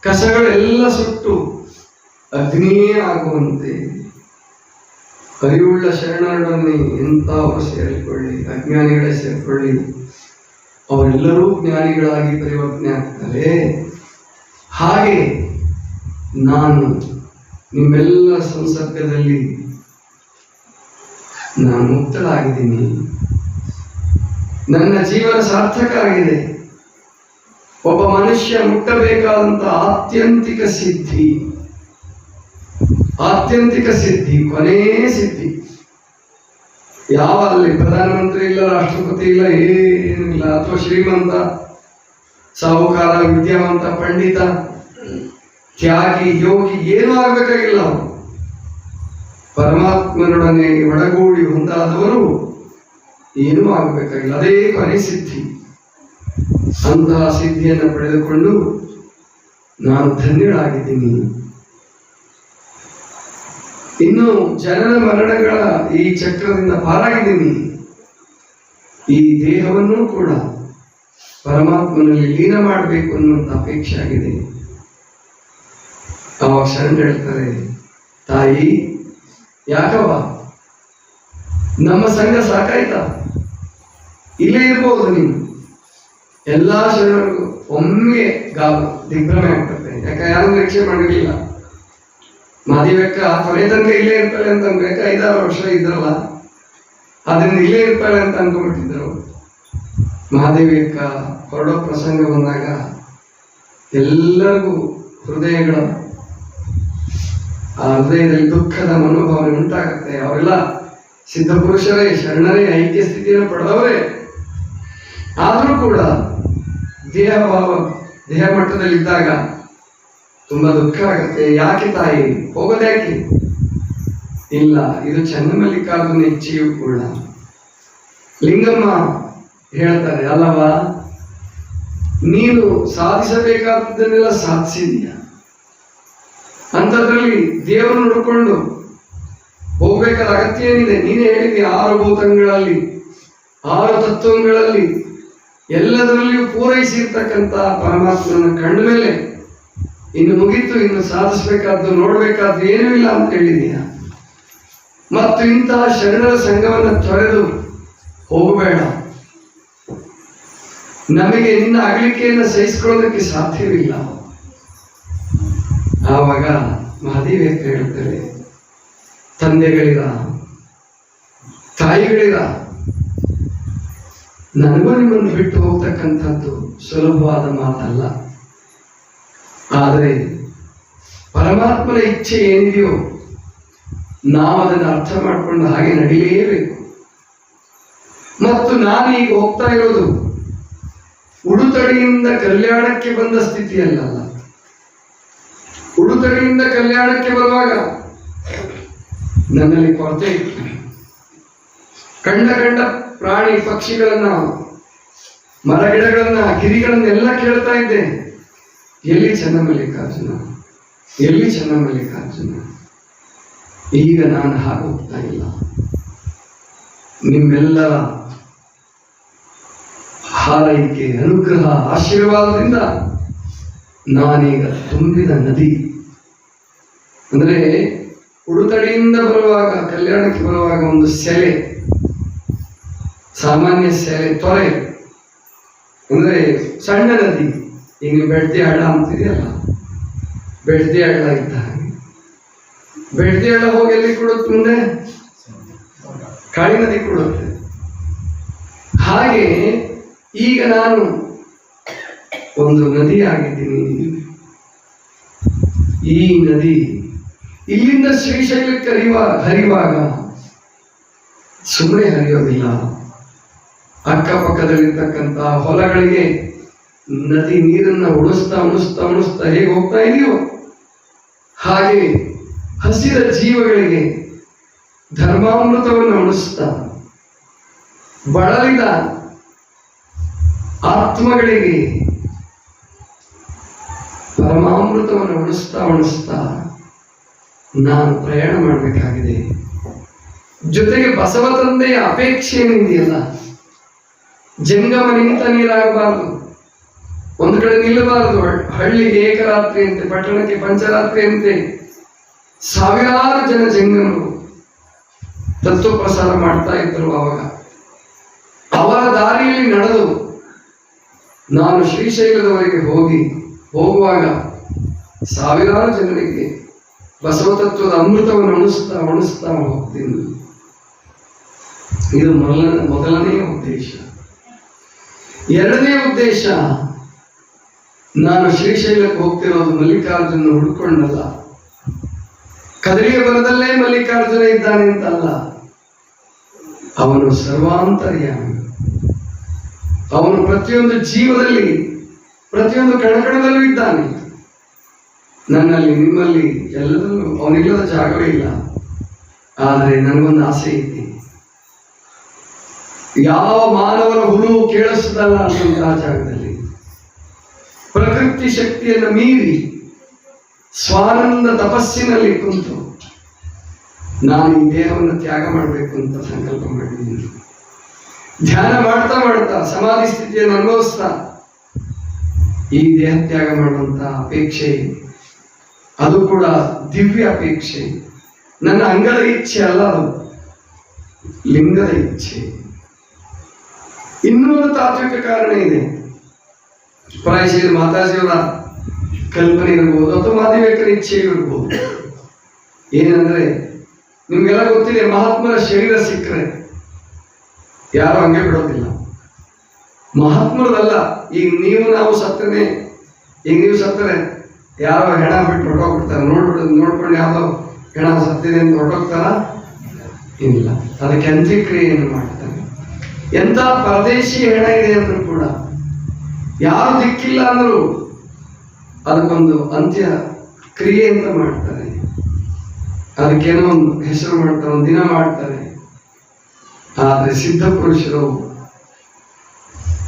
ಕಸಗಳೆಲ್ಲ ಸುಟ್ಟು ಅಗ್ನಿಯೇ ಆಗುವಂತೆ, ಅರಿವುಳ್ಳ ಶರಣರೊಡನೆ ಎಂಥವರು ಸೇರಿಕೊಳ್ಳಿ, ಅಜ್ಞಾನಿಗಳೇ ಸೇರಿಕೊಳ್ಳಿ, ಅವರೆಲ್ಲರೂ ಜ್ಞಾನಿಗಳಾಗಿ ಪರಿವರ್ತನೆ ಆಗ್ತಾರೆ. ಹಾಗೆ ನಾನು ನಿಮ್ಮೆಲ್ಲ ಸಂಸರ್ಗದಲ್ಲಿ ನಾನು ಮುಕ್ತಳಾಗಿದ್ದೀನಿ. ನನ್ನ ಜೀವನ ಸಾರ್ಥಕ ಆಗಿದೆ. ಒಬ್ಬ ಮನುಷ್ಯ ಮುಟ್ಟಬೇಕಾದಂತ ಆತ್ಯಂತಿಕ ಸಿದ್ಧಿ, ಕೊನೆಯ ಸಿದ್ಧಿ. ಯಾವ ಅಲ್ಲಿ ಪ್ರಧಾನಮಂತ್ರಿ ಇಲ್ಲ, ರಾಷ್ಟ್ರಪತಿ ಇಲ್ಲ, ಏನಿಲ್ಲ, ಅಥವಾ ಶ್ರೀಮಂತ, ಸಾಹುಕಾರ, ವಿದ್ಯಾವಂತ, ಪಂಡಿತ, ತ್ಯಾಗಿ, ಯೋಗಿ ಏನೂ ಆಗಬೇಕಾಗಿಲ್ಲ. ಅವರು ಪರಮಾತ್ಮನೊಡನೆ ಒಡಗೂಡಿ ಹೊಂದಾದವರು ಏನೂ ಆಗಬೇಕಾಗಿಲ್ಲ. ಅದೇ ಕೊನೆ ಸಿದ್ಧಿ. ಅಂತಹ ಸಿದ್ಧಿಯನ್ನು ಪಡೆದುಕೊಂಡು ನಾನು ಧನ್ಯಳಾಗಿದ್ದೀನಿ. ಇನ್ನು ಜನನ ಮರಣಗಳ ಈ ಚಕ್ರದಿಂದ ಪಾರಾಗಿದ್ದೀನಿ. ಈ ದೇಹವನ್ನು ಕೂಡ ಪರಮಾತ್ಮನಲ್ಲಿ ಲೀನ ಮಾಡಬೇಕು ಅನ್ನುವಂಥ ಅಪೇಕ್ಷೆ ಆಗಿದೆ. ಅವಾಗ ಶರಣ ಹೇಳ್ತಾರೆ, ತಾಯಿ ಯಾಕವ್ವ ನಮ್ಮ ಸಂಘ ಸಾಕಾಯ್ತಾ? ಇಲ್ಲೇ ಇರ್ಬೋದು ನೀನು. ಎಲ್ಲಾ ಶರಣರಿಗೂ ಒಮ್ಮೆ ದಿಗ್ಭ್ರಮೆ ಆಗ್ತದೆ. ಯಾಕೆ ಯಾರು ನಿರೀಕ್ಷೆ ಮಾಡಿರ್ಲಿಲ್ಲ. ಮಹಾದೇವಕ್ಕ ಕೊನೆ ತನಕ ಇಲ್ಲೇ ಇರ್ತಾಳೆ ಅಂತ ಅನ್ಬೇಕು. 5-6 ವರ್ಷ ಇದ್ರಲ್ಲ, ಅದರಿಂದ ಇಲ್ಲೇ ಇರ್ತಾಳೆ ಅಂತ ಅನ್ಕೊಂಡ್ಬಿಟ್ಟಿದ್ರು. ಮಹಾದೇವಿಯಕ್ಕ ಹೊರಡೋ ಪ್ರಸಂಗ ಬಂದಾಗ ಎಲ್ಲರಿಗೂ ಹೃದಯದಲ್ಲಿ ದುಃಖದ ಮನೋಭಾವನೆ ಉಂಟಾಗುತ್ತೆ. ಅವರೆಲ್ಲ ಸಿದ್ಧ ಪುರುಷರೇ, ಶರಣರೇ, ಐಕ್ಯ ಸ್ಥಿತಿಯನ್ನು ಪಡೆದವರೇ. ಆದರೂ ಕೂಡ ದೇಹ ಮಟ್ಟದಲ್ಲಿದ್ದಾಗ ತುಂಬಾ ದುಃಖ ಆಗುತ್ತೆ. ಯಾಕೆ ತಾಯಿ ಹೋಗೋದ್ಯಾಕೆ? ಇಲ್ಲ, ಇದು ಚನ್ನಮಲ್ಲಿಕಾರ್ಜುನ ಇಚ್ಛೆಯೂ ಕೂಡ. ಲಿಂಗಮ್ಮ ಹೇಳ್ತಾರೆ, ಅಲ್ಲವಾ ನೀನು ಸಾಧಿಸಬೇಕಾದದ್ದನ್ನೆಲ್ಲ ಸಾಧಿಸಿದೀಯ, ಅಂಥದ್ರಲ್ಲಿ ದೇವರು ನೋಡಿಕೊಂಡು ಹೋಗ್ಬೇಕಾದ ಅಗತ್ಯ ಏನಿದೆ? ನೀನೇ ಹೇಳಿದಿ 6 ಭೂತಗಳಲ್ಲಿ, 6 ತತ್ವಗಳಲ್ಲಿ ಎಲ್ಲದರಲ್ಲಿಯೂ ಪೂರೈಸಿರ್ತಕ್ಕಂಥ ಪರಮಾತ್ಮನ ಕಂಡ ಮೇಲೆ ಇನ್ನು ಮುಗಿತು, ಇನ್ನು ಸಾಧಿಸಬೇಕಾದ್ದು ನೋಡ್ಬೇಕಾದ್ದು ಏನೂ ಇಲ್ಲ ಅಂತ ಹೇಳಿದೀಯ. ಮತ್ತು ಇಂತಹ ಶರಣರ ಸಂಘವನ್ನು ತೊರೆದು ಹೋಗಬೇಡ. ನಮಗೆ ನಿನ್ನ ಅಗಲಿಕೆಯನ್ನು ಸಹಿಸಿಕೊಳ್ಳೋದಕ್ಕೆ ಸಾಧ್ಯವಿಲ್ಲ. ಆವಾಗ ಮಹಾದೇವಿ ಅಂತ ಹೇಳ್ತಾರೆ, ತಂದೆಗಳಿರ, ತಾಯಿಗಳಿರ, ನನಗೂ ನಿಮ್ಮನ್ನು ಬಿಟ್ಟು ಹೋಗ್ತಕ್ಕಂಥದ್ದು ಸುಲಭವಾದ ಮಾತಲ್ಲ. ಆದರೆ ಪರಮಾತ್ಮನ ಇಚ್ಛೆ ಏನಿದೆಯೋ ನಾವು ಅದನ್ನು ಅರ್ಥ ಮಾಡಿಕೊಂಡು ಹಾಗೆ ನಡೀಲೇಬೇಕು. ಮತ್ತು ನಾನೀಗ ಹೋಗ್ತಾ ಇರೋದು ಉಡುತಡಿಯಿಂದ ಕಲ್ಯಾಣಕ್ಕೆ ಬಂದ ಸ್ಥಿತಿಯಲ್ಲ. ಉಡುತಡಿಯಿಂದ ಕಲ್ಯಾಣಕ್ಕೆ ಬರುವಾಗ ನನ್ನಲ್ಲಿ ಕೊರತೆ ಇತ್ತು. ಕಂಡ ಪ್ರಾಣಿ ಪಕ್ಷಿಗಳನ್ನ, ಮರಗಿಡಗಳನ್ನ, ಗಿರಿಗಳನ್ನೆಲ್ಲ ಕೇಳ್ತಾ ಇದ್ದೆ, ಎಲ್ಲಿ ಚನ್ನಮಲ್ಲಿಕಾರ್ಜುನ, ಎಲ್ಲಿ ಚನ್ನಮಲ್ಲಿಕಾರ್ಜುನ. ಈಗ ನಾನು ಹೋಗ್ತಾ ಇಲ್ಲ. ನಿಮ್ಮೆಲ್ಲರ ಹಾರೈಕೆ, ಅನುಗ್ರಹ, ಆಶೀರ್ವಾದದಿಂದ ನಾನೀಗ ತುಂಬಿದ ನದಿ. ಅಂದ್ರೆ ಉಡುತಡಿಯಿಂದ ಬರುವಾಗ, ಕಲ್ಯಾಣಕ್ಕೆ ಬರುವಾಗ ಒಂದು ಸೆಲೆ, ಸಾಮಾನ್ಯ ಸೆಲೆ, ತೊರೆ ಅಂದ್ರೆ ಸಣ್ಣ ನದಿ. ಈಗ ಬೆಳ್ತಿ ಹಳ್ಳ ಅಂತಿದೆಯಲ್ಲ, ಬೆಳ್ತಿ ಹಳ್ಳ ಇದ್ದ ಹಾಗೆ. ಬೆಳ್ತಿ ಹಳ್ಳ ಹೋಗಿ ಎಲ್ಲಿ ಕೊಡುತ್ತೆ? ಮುಂದೆ ಕಾಳಿ ನದಿ ಕೊಡುತ್ತೆ. ಹಾಗೆ ಈಗ ನಾನು ಒಂದು ನದಿ ಆಗಿದ್ದೀನಿ. ಈ ನದಿ ಇಲ್ಲಿಂದ ಶ್ರೀಶೈಲಕ್ಕೆ ಹರಿಯುವಾಗ ಸುಮ್ಮನೆ ಹರಿಯೋದಿಲ್ಲ. ಅಕ್ಕಪಕ್ಕದಲ್ಲಿರ್ತಕ್ಕಂಥ ಹೊಲಗಳಿಗೆ ನದಿ ನೀರನ್ನ ಉಣಿಸ್ತಾ ಉಣಿಸ್ತಾ ಉಣಿಸ್ತಾ ಹೇಗೆ ಹೋಗ್ತಾ ಇದೆಯೋ ಹಾಗೆ ಹಸಿದ ಜೀವಗಳಿಗೆ ಧರ್ಮಾಮೃತವನ್ನು ಉಣಿಸ್ತಾ, ಬಳಲಿದ ಆತ್ಮಗಳಿಗೆ ಪರಮಾಮೃತವನ್ನು ಉಣಿಸ್ತಾ ಉಣಿಸ್ತಾ ನಾನು ಪ್ರಯಾಣ ಮಾಡಬೇಕಾಗಿದೆ. ಜೊತೆಗೆ ಬಸವ ತಂದೆಯ ಅಪೇಕ್ಷೆ ಏನಿದೆಯಲ್ಲ, ಜಂಗಮ ನಿಂತ ನೀರಾಗಬಾರದು, ಒಂದು ಕಡೆ ನಿಲ್ಲಬಾರದು. ಹಳ್ಳಿಗೆ ಏಕರಾತ್ರಿ ಅಂತೆ, ಪಟ್ಟಣಕ್ಕೆ ಪಂಚರಾತ್ರಿ ಅಂತೆ ಸಾವಿರಾರು ಜನ ಜಂಗಮರು ತತ್ವ ಪ್ರಸಾರ ಮಾಡ್ತಾ ಇದ್ದರು. ಅವಾಗ ಅವರ ದಾರಿಯಲ್ಲಿ ನಡೆದು ನಾನು ಶ್ರೀಶೈಲದವರೆಗೆ ಹೋಗುವಾಗ ಸಾವಿರಾರು ಜನರಿಗೆ ಬಸವ ತತ್ವದ ಅಮೃತವನ್ನು ಉಣಿಸ್ತಾ ಹೋಗ್ತೀನಿ. ಇದು ಮೊದಲನೆಯ ಉದ್ದೇಶ. ಎರಡನೇ ಉದ್ದೇಶ, ನಾನು ಶ್ರೀಶೈಲಕ್ಕೆ ಹೋಗ್ತಿರೋದು ಮಲ್ಲಿಕಾರ್ಜುನ ಹುಡ್ಕೊಂಡಲ್ಲ, ಕದರಿಯ ಬಲದಲ್ಲೇ ಮಲ್ಲಿಕಾರ್ಜುನ ಇದ್ದಾನೆ ಅಂತಲ್ಲ. ಅವನು ಸರ್ವಾಂತರ್ಯಾಮಿ. ಅವನು ಪ್ರತಿಯೊಂದು ಜೀವದಲ್ಲಿ, ಪ್ರತಿಯೊಂದು ಕಣಕಣದಲ್ಲೂ ಇದ್ದಾನೆ. ನನ್ನಲ್ಲಿ, ನಿಮ್ಮಲ್ಲಿ, ಎಲ್ಲದಲ್ಲೂ ಅವನಿಲ್ಲದ ಜಾಗವೇ ಇಲ್ಲ. ಆದರೆ ನನಗೊಂದು ಆಸೆ ಐತಿ, ಯಾವ ಮಾನವರ ಹುಳು ಕೇಳಿಸದಲ್ಲ ಅನ್ನುವಂತಹ ಜಾಗದಲ್ಲಿ ಪ್ರಕೃತಿ ಶಕ್ತಿಯನ್ನು ಮೀರಿ ಸ್ವಾನಂದ ತಪಸ್ಸಿನಲ್ಲಿ ಕುಂತು ನಾನು ಈ ದೇಹವನ್ನು ತ್ಯಾಗ ಮಾಡಬೇಕು ಅಂತ ಸಂಕಲ್ಪ ಮಾಡಿದ್ದೀನಿ. ಧ್ಯಾನ ಮಾಡ್ತಾ ಮಾಡ್ತಾ, ಸಮಾಧಿ ಸ್ಥಿತಿಯನ್ನು ಅನುಭವಿಸ್ತಾ ಈ ದೇಹ ತ್ಯಾಗ ಮಾಡುವಂತ ಅಪೇಕ್ಷೆ, ಅದು ಕೂಡ ದಿವ್ಯ ಅಪೇಕ್ಷೆ. ನನ್ನ ಅಂಗದ ಇಚ್ಛೆ ಅಲ್ಲ, ಅದು ಲಿಂಗದ ಇಚ್ಛೆ. ಇನ್ನೂ ಒಂದು ತಾತ್ವಿಕ ಕಾರಣ ಇದೆ. ಪ್ರಾಯಶಃ ಮಾತಾಜಿಯವರ ಕಲ್ಪನೆ ಇರಬಹುದು ಅಥವಾ ಮಾದಿವೇಕರ ಇಚ್ಛೆ ಇರಬಹುದು. ಏನಂದ್ರೆ, ನಿಮ್ಗೆಲ್ಲ ಗೊತ್ತಿದೆ, ಮಹಾತ್ಮರ ಶರೀರ ಸಿಕ್ಕರೆ ಯಾರು ಹಂಗೆ ಬಿಡೋದಿಲ್ಲ. ಮಹಾತ್ಮರದಲ್ಲ. ಈಗ ನಾವು ಸತ್ತರೆ, ಈಗ ನೀವು ಸತ್ತರೆ ಯಾರೋ ಹೆಣ ಬಿಟ್ಟು ಹೊರಟೋಗ್ಬಿಡ್ತಾರೆ. ನೋಡ್ಕೊಂಡು ಯಾವ್ದೋ ಹೆಣ ಸತ್ತಿದೆ ಅಂತ ಹೊರಟೋಗ್ತಾರ? ಇಲ್ಲ, ಅದಕ್ಕೆ ಅಂತ್ಯಕ್ರಿಯೆಯನ್ನು ಮಾಡ್ತಾರೆ. ಎಂಥ ಪರದೇಶಿ ಹೆಣ ಇದೆ ಅಂದ್ರೂ ಕೂಡ, ಯಾರು ದಿಕ್ಕಿಲ್ಲ ಅಂದ್ರು ಅದಕ್ಕೊಂದು ಅಂತ್ಯ ಕ್ರಿಯೆ ಅಂತ ಮಾಡ್ತಾರೆ. ಅದಕ್ಕೇನೋ ಒಂದು ಹೆಸರು ಮಾಡ್ತಾರೆ, ಒಂದು ದಿನ ಮಾಡ್ತಾರೆ. ಆದರೆ ಸಿದ್ಧ ಪುರುಷರು,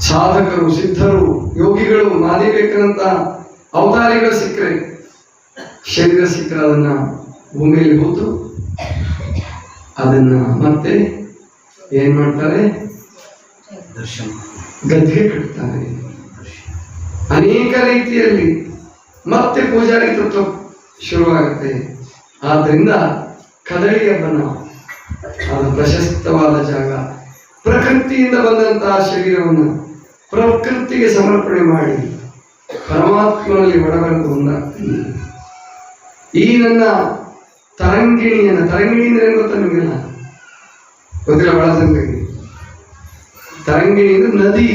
ಸಾಧಕರು, ಸಿದ್ಧರು, ಯೋಗಿಗಳು, ಮಾದಿಬೇಕಂತ ಅವತಾರಿಗಳು ಸಿಕ್ಕರೆ, ಶರೀರ ಸಿಕ್ಕರೆ ಅದನ್ನ ಭೂಮಿಯಲ್ಲಿ ಹೂತು ಅದನ್ನ ಮತ್ತೆ ಏನ್ ಮಾಡ್ತಾರೆ? ಗದ್ಗೆ ಕಟ್ತಾರೆ. ಅನೇಕ ರೀತಿಯಲ್ಲಿ ಮತ್ತೆ ಪೂಜಾರಿ ತತ್ವ ಶುರುವಾಗುತ್ತೆ. ಆದ್ರಿಂದ ಕದಳಿಯ ಬನ ಅದು ಪ್ರಶಸ್ತವಾದ ಜಾಗ. ಪ್ರಕೃತಿಯಿಂದ ಬಂದಂತಹ ಶರೀರವನ್ನು ಪ್ರಕೃತಿಗೆ ಸಮರ್ಪಣೆ ಮಾಡಿ ಪರಮಾತ್ಮನಲ್ಲಿ ಒಡಬರೆದು ಒಂದಾಗ್ತೀನಿ. ಈ ನನ್ನ ತರಂಗಿಣಿ ಅಂದ್ರೆ ಏನು ಗೊತ್ತಾ ನಿಮಗೆಲ್ಲ? ಗೊತ್ತಿಲ್ಲ, ಬಹಳ ಜನರಿಗೆ. ತರಂಗಿಣಿ ಅಂದ್ರೆ ನದಿ.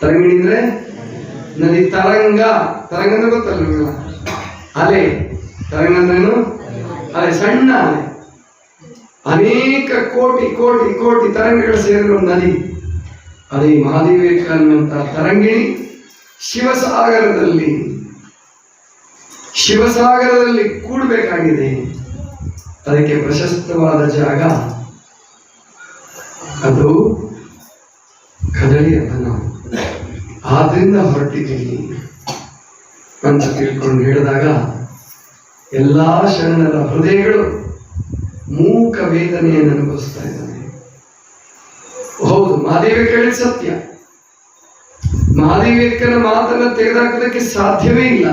ತರಂಗಿಣಿ ಅಂದ್ರೆ ನದಿ. ತರಂಗ ಅಂದ್ರೆ ಗೊತ್ತಲ್ಲ ನಿಮಗೆಲ್ಲ? ಅಲೆ. ತರಂಗ ಅಂದ್ರೇನು? ಅಲೆ, ಸಣ್ಣ ಅಲೆ. ಅನೇಕ ಕೋಟಿ ಕೋಟಿ ಕೋಟಿ ತರಂಗಗಳು ಸೇರಿರುವ ನದಿ. ಅದೇ ಮಹಾದೇವಿಕ ಅನ್ನುವಂಥ ತರಂಗಿಣಿ ಶಿವಸಾಗರದಲ್ಲಿ ಕೂಡಬೇಕಾಗಿದೆ. ಅದಕ್ಕೆ ಪ್ರಶಸ್ತವಾದ ಜಾಗ ಅದು ಕದಳಿ ಬನ. ಆದ್ರಿಂದ ಹೊರಟಿದ್ದೀನಿ ಅಂತ ತಿಳ್ಕೊಂಡು ಹೇಳಿದಾಗ ಎಲ್ಲಾ ಶರಣರ ಹೃದಯಗಳು ಮೂಕ ವೇದನೆಯನ್ನು ಅನುಭವಿಸ್ತಾ ಇದ್ದಾನೆ. ಹೌದು, ಮಹಾದೇವಿಕ ಹೇಳಿದ ಸತ್ಯ. ಮಹಾದೇವಿಕನ ಮಾತನ್ನು ತೆಗೆದುಹಾಕೋದಕ್ಕೆ ಸಾಧ್ಯವೇ ಇಲ್ಲ.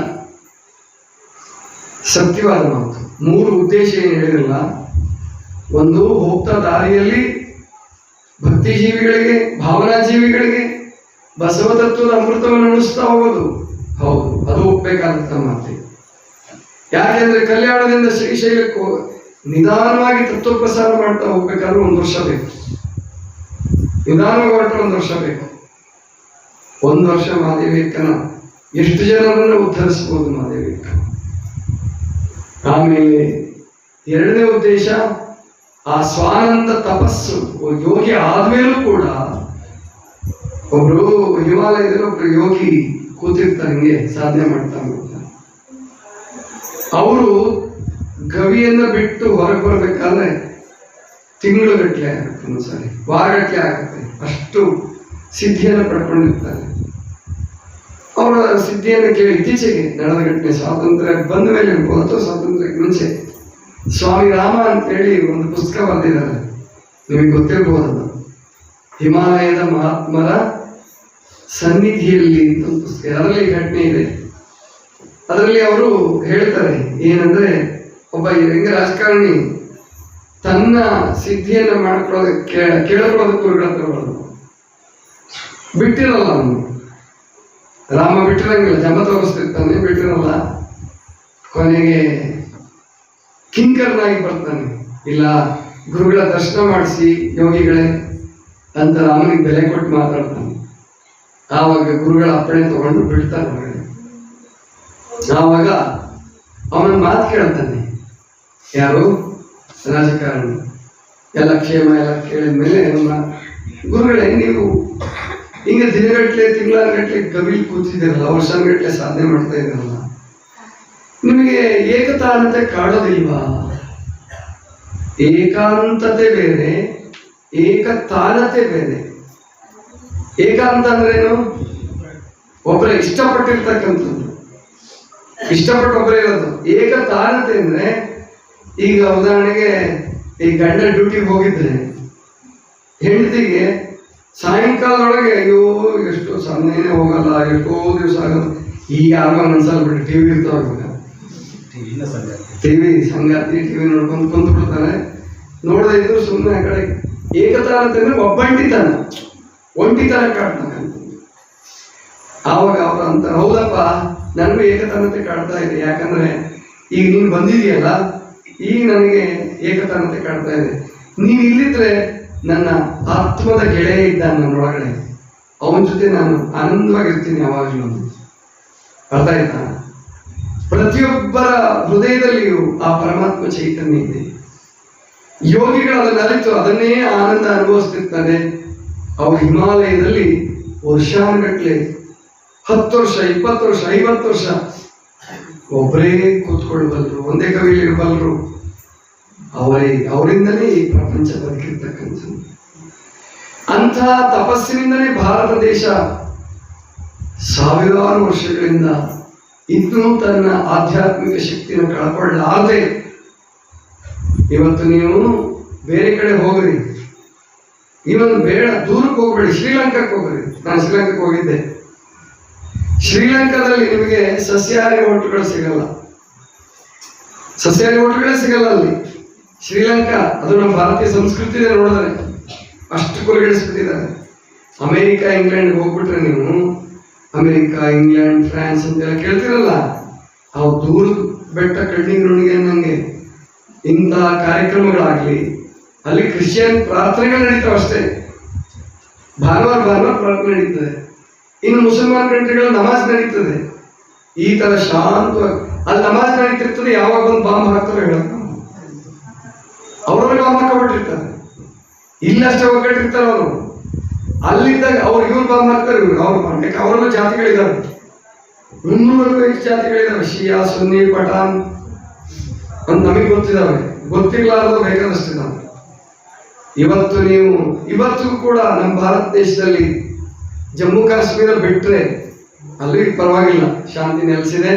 ಸತ್ಯವಾದ ಮಾತು. 3 ಉದ್ದೇಶ ಏನು ಹೇಳಿರಲ್ಲ. ಒಂದು, ಹೋಗ್ತಾ ದಾರಿಯಲ್ಲಿ ಭಕ್ತಿ ಜೀವಿಗಳಿಗೆ, ಭಾವನಾ ಜೀವಿಗಳಿಗೆ ಬಸವ ತತ್ವದ ಅಮೃತವನ್ನು ಉಣಿಸ್ತಾ ಹೋಗೋದು. ಹೌದು, ಅದು ಒಪ್ಪಬೇಕಾದಂತ ಮಾತೆ. ಯಾಕೆಂದ್ರೆ ಕಲ್ಯಾಣದಿಂದ ಶ್ರೀಶೈಲಕ್ಕೂ ನಿಧಾನವಾಗಿ ತತ್ವೋಪಸಾರ ಮಾಡ್ತಾ ಹೋಗ್ಬೇಕಾದ್ರೆ 1 ವರ್ಷ ಬೇಕು. ನಿಧಾನವಾಗಿ ಹೊರಟು 1 ವರ್ಷ ಬೇಕು. 1 ವರ್ಷ ಮಹಾದೇವಿಕನ ಎಷ್ಟು ಜನರನ್ನು ಉದ್ಧರಿಸಬಹುದು ಮಹಾದೇವಿಕ. ಆಮೇಲೆ 2ನೇ ಉದ್ದೇಶ, ಆ ಸ್ವಾನಂದ ತಪಸ್ಸು. ಯೋಗಿ ಆದ್ಮೇಲೂ ಕೂಡ ಒಬ್ರು ಹಿಮಾಲಯದಲ್ಲಿ ಒಬ್ರು ಯೋಗಿ ಕೂತಿರ್ತಾರೆ, ಹಿಂಗೆ ಸಾಧನೆ ಮಾಡ್ತಾ ಅವರು ಗವಿಯನ್ನ ಬಿಟ್ಟು ಹೊರಗೆ ಬರ್ಬೇಕಾದ್ರೆ ತಿಂಗಳುಗಟ್ಟಲೆ ಆಗುತ್ತೆ, ಒಂದ್ಸರಿ ವಾರಗಟ್ಟಲೆ ಆಗುತ್ತೆ. ಅಷ್ಟು ಸಿದ್ಧಿಯನ್ನು ಪಡ್ಕೊಂಡಿರ್ತಾರೆ. ಅವರ ಸಿದ್ಧಿಯನ್ನು ಕೇಳಿ ಇತ್ತೀಚೆಗೆ ನಡೆದ ಘಟನೆ, ಸ್ವಾತಂತ್ರ್ಯ ಬಂದ ಮೇಲೆ ಇರ್ಬೋದು ಅಥವಾ ಸ್ವಾತಂತ್ರ್ಯಕ್ಕೆ ಮುಂಚೆ, ಸ್ವಾಮಿ ರಾಮ ಅಂತೇಳಿ ಒಂದು ಪುಸ್ತಕ ಬರೆದಿದ್ದಾರೆ, ನಿಮಗೆ ಗೊತ್ತಿರ್ಬೋದು. ಹಿಮಾಲಯದ ಮಹಾತ್ಮರ ಸನ್ನಿಧಿಯಲ್ಲಿ ಅಂತ ಒಂದು ಪುಸ್ತಕ. ಅದರಲ್ಲಿ ಘಟನೆ ಇದೆ. ಅದರಲ್ಲಿ ಅವರು ಹೇಳ್ತಾರೆ ಏನಂದ್ರೆ, ಒಬ್ಬ ಹೆಂಗ ರಾಜಕಾರಣಿ ತನ್ನ ಸಿದ್ಧಿಯನ್ನ ಮಾಡ್ಕೊಳ್ಳೋದಕ್ಕೆ ಕೇಳಕೊಳ್ಳೋದಕ್ಕೆ ಗುರುಗಳ ಹತ್ರ ಬರೋದು. ಬಿಟ್ಟಿರಲ್ಲ ಅವನು. ರಾಮ ಬಿಟ್ಟಿರಂಗಿಲ್ಲ, ಜಮ ತೋರಿಸ್ತಿರ್ತಾನೆ, ಬಿಟ್ಟಿರಲ್ಲ. ಕೊನೆಗೆ ಕಿಂಕರನಾಗಿ ಬರ್ತಾನೆ. ಇಲ್ಲ, ಗುರುಗಳ ದರ್ಶನ ಮಾಡಿಸಿ ಯೋಗಿಗಳೇ ಅಂತ ರಾಮನಿಗೆ ಬೆಲೆ ಕೊಟ್ಟು ಮಾತಾಡ್ತಾನೆ. ಆವಾಗ ಗುರುಗಳ ಅಪ್ಪಣೆ ತಗೊಂಡು ಬಿಡ್ತಾರೆ ಹೊರಗಡೆ. ಆವಾಗ ಅವನ ಮಾತು ಕೇಳ್ತಾನೆ. ಯಾರು? ರಾಜಕಾರಣಿ. ಎಲ್ಲ ಕ್ಷೇಮ ಎಲ್ಲ ಕೇಳಿದ್ಮೇಲೆ ಗುರುಗಳೇ, ನೀವು ಹಿಂಗೆ ದಿನಗಟ್ಟಲೆ ತಿಂಗಳಗಟ್ಟಲೆ ಗವಿಲ್ ಕೂತಿದ್ದೀರಲ್ಲ, ವರ್ಷಗಟ್ಟಲೆ ಸಾಧನೆ ಮಾಡ್ತಾ ಇದ್ದೀರಲ್ಲ, ನಿಮಗೆ ಏಕತಾನತೆ ಕಾಡೋದಿಲ್ವಾ? ಏಕಾಂತತೆ ಬೇರೆ, ಏಕತಾನತೆ ಬೇರೆ. ಏಕಾಂತ ಅಂದ್ರೇನು? ಒಬ್ಬರೇ ಇಷ್ಟಪಟ್ಟಿರ್ತಕ್ಕಂಥದ್ದು, ಇಷ್ಟಪಟ್ಟು ಒಬ್ಬರೇ ಇರೋದು. ಏಕತಾನತೆ ಅಂದ್ರೆ, ಈಗ ಉದಾಹರಣೆಗೆ ಈ ಗಂಡ ಡ್ಯೂಟಿಗೆ ಹೋಗಿದ್ರೆ ಹೆಂಡತಿಗೆ ಸಾಯಂಕಾಲದೊಳಗೆ ಅಯ್ಯೋ ಎಷ್ಟು ಸಮಯನೇ ಹೋಗಲ್ಲ, ಎಷ್ಟೋ ದಿವಸ ಆಗಲ್ಲ, ಈಗ ಆಗ ಅನ್ಸಲ್ ಬಿಟ್ಟು ಟಿವಿ ಇರ್ತಾವ, ಟಿವಿ ಸಂಗಾತಿ ಟಿವಿ ನೋಡ್ಕೊಂಡು ಕುಂತು ಬಿಡ್ತಾರೆ. ನೋಡದೆ ಇದ್ರು ಸುಮ್ಮನೆ ಆ ಕಡೆ. ಏಕತಾನತೆ ಅಂದ್ರೆ ಒಬ್ಬಂಟಿತನ, ಒಂಟಿತನ ಕಾಡ್ತಕ್ಕಂಥ. ಆವಾಗ ಅವ್ರು ಅಂತಾರೆ, ಹೌದಪ್ಪ ನನಗೂ ಏಕತಾನತೆ ಕಾಡ್ತಾ ಇದೆ. ಯಾಕಂದ್ರೆ ಈಗ ನೀನು ಬಂದಿದೆಯಲ್ಲ, ಈಗ ನನಗೆ ಏಕತಾನತೆ ಕಾಡ್ತಾ ಇದೆ. ನೀನು ಇಲ್ಲಿದ್ರೆ ನನ್ನ ಆತ್ಮದ ಗೆಳೆಯ ಇದ್ದಾನೆ ನನ್ನೊಳಗಡೆ, ಅವನ ಜೊತೆ ನಾನು ಆನಂದವಾಗಿರ್ತೀನಿ ಯಾವಾಗಲೂ. ಅರ್ಥ ಆಯ್ತಾ? ಪ್ರತಿಯೊಬ್ಬರ ಹೃದಯದಲ್ಲಿಯೂ ಆ ಪರಮಾತ್ಮ ಚೈತನ್ಯ ಇದೆ. ಯೋಗಿಗಳು ಅದನ್ನು ಅರಿತು ಅದನ್ನೇ ಆನಂದ ಅನುಭವಿಸ್ತಿರ್ತಾರೆ. ಅವರು ಹಿಮಾಲಯದಲ್ಲಿ ವರ್ಷಾನುಗಟ್ಲೆ 10 ವರ್ಷ, 20 ವರ್ಷ, 50 ವರ್ಷ ಒಬ್ಬರೇ ಕೂತ್ಕೊಳ್ಬಲ್ರು, ಒಂದೇ ಕವಿಯಲ್ಲಿ ಇರಬಲ್ಲರು. ಅವರಿಂದಲೇ ಈ ಪ್ರಪಂಚ ಬದುಕಿರ್ತಕ್ಕಂಥದ್ದು. ಅಂಥ ತಪಸ್ಸಿನಿಂದಲೇ ಭಾರತ ದೇಶ ಸಾವಿರಾರು ವರ್ಷಗಳಿಂದ ಇನ್ನೂ ತನ್ನ ಆಧ್ಯಾತ್ಮಿಕ ಶಕ್ತಿಯನ್ನು ಕಳ್ಕೊಳ್ಳಾರದೆ ಇವತ್ತು ನೀವು ಬೇರೆ ಕಡೆ ಹೋಗ್ರಿ, ಇವನ್ ಬೇಡ ದೂರಕ್ಕೆ ಹೋಗ್ಬೇಡಿ, ಶ್ರೀಲಂಕಾಕ್ಕೆ ಹೋಗ್ರಿ. ನಾನು ಶ್ರೀಲಂಕಾಕ್ಕೆ ಹೋಗಿದ್ದೆ. ಶ್ರೀಲಂಕಾದಲ್ಲಿ ನಿಮಗೆ ಸಸ್ಯಾಹಾರಿ ಹೋಟೆಲ್ಗಳು ಸಿಗಲ್ಲ, ಸಸ್ಯಾಹಾರಿ ಹೋಟೆಲ್ಗಳೇ ಸಿಗಲ್ಲ ಅಲ್ಲಿ. ಶ್ರೀಲಂಕಾ ಅದು ನಮ್ಮ ಭಾರತೀಯ ಸಂಸ್ಕೃತಿ ನೋಡಿದ್ರೆ ಅಷ್ಟು ಕೊಲೆಗಳಿಸ್ಬಿಟ್ಟಿದ್ದಾರೆ. ಅಮೇರಿಕ, ಇಂಗ್ಲೆಂಡ್ ಹೋಗ್ಬಿಟ್ರೆ ನೀವು, ಅಮೇರಿಕ, ಇಂಗ್ಲೆಂಡ್, ಫ್ರಾನ್ಸ್ ಅಂತೆಲ್ಲ ಕೇಳ್ತಿರಲ್ಲ, ಅವು ದೂರದ ಬೆಟ್ಟ ಕಣ್ಣಿಗೆ ನುಣಿಗೆ ಅನ್ನಂಗೆ ಇಂಥ ಕಾರ್ಯಕ್ರಮಗಳಾಗ್ಲಿ, ಅಲ್ಲಿ ಕ್ರಿಶ್ಚಿಯನ್ ಪ್ರಾರ್ಥನೆಗಳು ನಡೀತಾವೆ ಅಷ್ಟೇ. ಭಾನುವಾರ ಪ್ರಾರ್ಥನೆ ನಡೀತದೆ. ಇನ್ನು ಮುಸಲ್ಮಾನ್ ಕಂಟ್ರಿಗಳು ನಮಾಜ್ ನಡೀತದೆ. ಈ ತರ ಶಾಂತವಾಗಿ ಅಲ್ಲಿ ನಮಾಜ್ ನಡೀತಿರ್ತದೆ. ಯಾವಾಗ ಒಂದು ಬಾಂಬ್ ಹಾಕ್ತಾರೆ ಹೇಳಕ್ ಅವ್ರವ್ರಿಗೆ ಬಾಂಬ್ ಹಾಕೊಬಿಟ್ಟಿರ್ತಾರೆ. ಇಲ್ಲಷ್ಟೇ ಒಗ್ಗಟ್ಟಿರ್ತಾರೆ ಅವರು. ಅಲ್ಲಿದ್ದಾಗ ಅವ್ರು ಇವ್ರು ಬಾಂಬ್ ಹಾಕ್ತಾರೆ, ಇವ್ರು ಅವ್ರು ಬಾಂಬ್. ಯಾಕೆ ಅವರಲ್ಲೂ ಜಾತಿಗಳಿದ್ದಾವೆ, 300ಕ್ಕೂ ಹೆಚ್ಚು ಜಾತಿಗಳಿದ್ದಾವೆ. ಶಿಯಾ, ಸುನ್ನಿ, ಪಠಾನ್ ಅಂತ ನಮಗೆ ಗೊತ್ತಿದ್ದಾವೆ. ಗೊತ್ತಿರ್ಲಾರ್ದು ಬೇಕಾದಷ್ಟಿದ್ದಾವೆ. ಇವತ್ತು ಕೂಡ ನಮ್ಮ ಭಾರತ ದೇಶದಲ್ಲಿ ಜಮ್ಮು ಕಾಶ್ಮೀರ ಬಿಟ್ಟರೆ ಅಲ್ಲಿ ಪರವಾಗಿಲ್ಲ, ಶಾಂತಿ ನೆಲೆಸಿದೆ,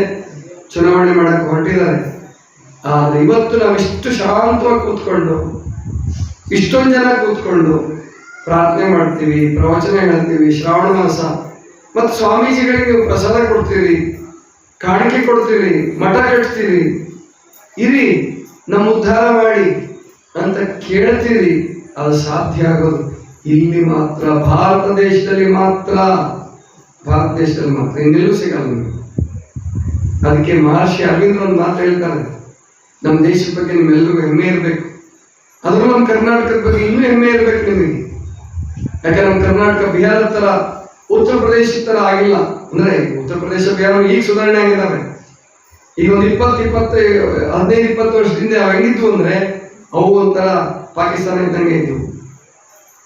ಚುನಾವಣೆ ಮಾಡಕ್ಕೆ ಹೊರಟಿದ್ದಾರೆ. ಆದರೆ ಇವತ್ತು ನಾವು ಇಷ್ಟು ಶಾಂತವಾಗಿ ಕೂತ್ಕೊಂಡು, ಇಷ್ಟೊಂದು ಜನ ಕೂತ್ಕೊಂಡು ಪ್ರಾರ್ಥನೆ ಮಾಡ್ತೀವಿ, ಪ್ರವಚನ ಹೇಳ್ತೀವಿ, ಶ್ರಾವಣ ಮಾಸ, ಮತ್ತು ಸ್ವಾಮೀಜಿಗಳಿಗೆ ಪ್ರಸಾದ ಕೊಡ್ತೀವಿ, ಕಾಣಿಕೆ ಕೊಡ್ತೀವಿ, ಮಠ ಕಟ್ತೀವಿ, ಇರಿ ನಮ್ಮ ಉದ್ಧಾರ ಮಾಡಿ ಅಂತ ಕೇಳ್ತೀವಿ. ಅದು ಸಾಧ್ಯ ಆಗೋದು ಇಲ್ಲಿ ಮಾತ್ರ, ಭಾರತ ದೇಶದಲ್ಲಿ ಮಾತ್ರ, ಇನ್ನೆಲ್ಲೂ ಸಿಗಲ್ಲ ನಿಮಗೆ. ಅದಕ್ಕೆ ಮಹರ್ಷಿ ಅರವಿಂದ್ರ ಒಂದು ಮಾತು ಹೇಳ್ತಾರೆ, ನಮ್ಮ ದೇಶದ ಬಗ್ಗೆ ನಿಮ್ಮೆಲ್ಲರಿಗೂ ಹೆಮ್ಮೆ ಇರಬೇಕು. ಅದರಲ್ಲೂ ನಮ್ಮ ಕರ್ನಾಟಕದ ಬಗ್ಗೆ ಇನ್ನೂ ಹೆಮ್ಮೆ ಇರಬೇಕು ನಿಮಗೆ. ಯಾಕಂದ್ರೆ ನಮ್ಮ ಕರ್ನಾಟಕ ಬಿಹಾರದ ತರ, ಉತ್ತರ ಪ್ರದೇಶದ ತರ ಆಗಿಲ್ಲ. ಅಂದ್ರೆ ಉತ್ತರ ಪ್ರದೇಶ, ಬಿಹಾರ ಈಗ ಸುಧಾರಣೆ ಆಗಿದ್ದಾವೆ. ಈಗ ಒಂದು 15-20 ವರ್ಷದಿಂದ ಹೆಂಗಿದ್ವು ಅಂದ್ರೆ ಅವು ಒಂಥರ ಪಾಕಿಸ್ತಾನ ಇದ್ದಂಗೆ ಇದ್ವು.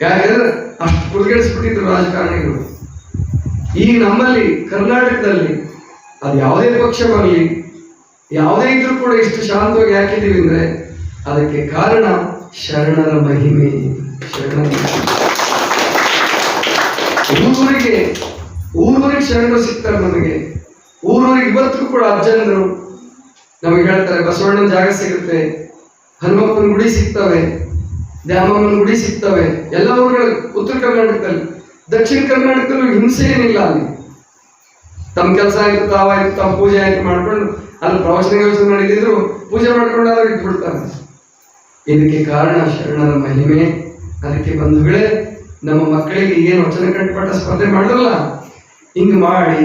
ಯಾಕಂದ್ರೆ ಅಷ್ಟು ಕುರುಗೆಡಿಸ್ಬಿಟ್ಟಿದ್ರು ರಾಜಕಾರಣಿಗಳು. ಈಗ ನಮ್ಮಲ್ಲಿ ಕರ್ನಾಟಕದಲ್ಲಿ ಅದು ಯಾವುದೇ ಪಕ್ಷ ಬರಲಿ, ಯಾವುದೇ ಇದ್ರೂ ಕೂಡ ಇಷ್ಟು ಶಾಂತವಾಗಿ ಯಾಕಿದ್ದೀವಿ ಅಂದ್ರೆ ಅದಕ್ಕೆ ಕಾರಣ ಶರಣರ ಮಹಿಮೆ. ಊರೂರಿಗೆ ಶರಣರು ಸಿಗ್ತಾರೆ ನಮಗೆ. ಊರೂರಿಗೆ ಇವತ್ತು ಕೂಡ ಅಜ್ಜನರು ನಮಗೆ ಹೇಳ್ತಾರೆ, ಬಸವಣ್ಣನ ಜಾಗ ಸಿಗುತ್ತೆ, ಹನುಮಪ್ಪನ ಗುಡಿ ಸಿಗ್ತವೆ, ದ್ಯಾಮಮ್ಮನ ಗುಡಿ ಸಿಗ್ತವೆ. ಎಲ್ಲ ಊರುಗಳು ಉತ್ತರ ಕರ್ನಾಟಕದಲ್ಲಿ. ದಕ್ಷಿಣ ಕರ್ನಾಟಕದಲ್ಲೂ ಹಿಂಸೆ ಏನಿಲ್ಲ. ಅಲ್ಲಿ ತಮ್ಮ ಕೆಲಸ ಆಯ್ತು, ತಾವಾಯ್ತು, ತಮ್ಮ ಪೂಜೆ ಆಯ್ತು ಮಾಡ್ಕೊಂಡು ಅಲ್ಲಿ ಪ್ರವಚನ ನಡೆದಿದ್ರು ಪೂಜೆ ಮಾಡ್ಕೊಂಡು ಆದ್ರೂ ಇಟ್ಬಿಡ್ತಾರೆ. ಇದಕ್ಕೆ ಕಾರಣ ಶರಣರ ಮಹಿಮೆ. ಅದಕ್ಕೆ ಬಂಧುಗಳೇ, ನಮ್ಮ ಮಕ್ಕಳಿಗೆ ಏನು ವಚನ ಕಂಠಪಾಠ ಸ್ಪರ್ಧೆ ಮಾಡಿದ್ರಲ್ಲ, ಹಿಂಗೆ ಮಾಡಿ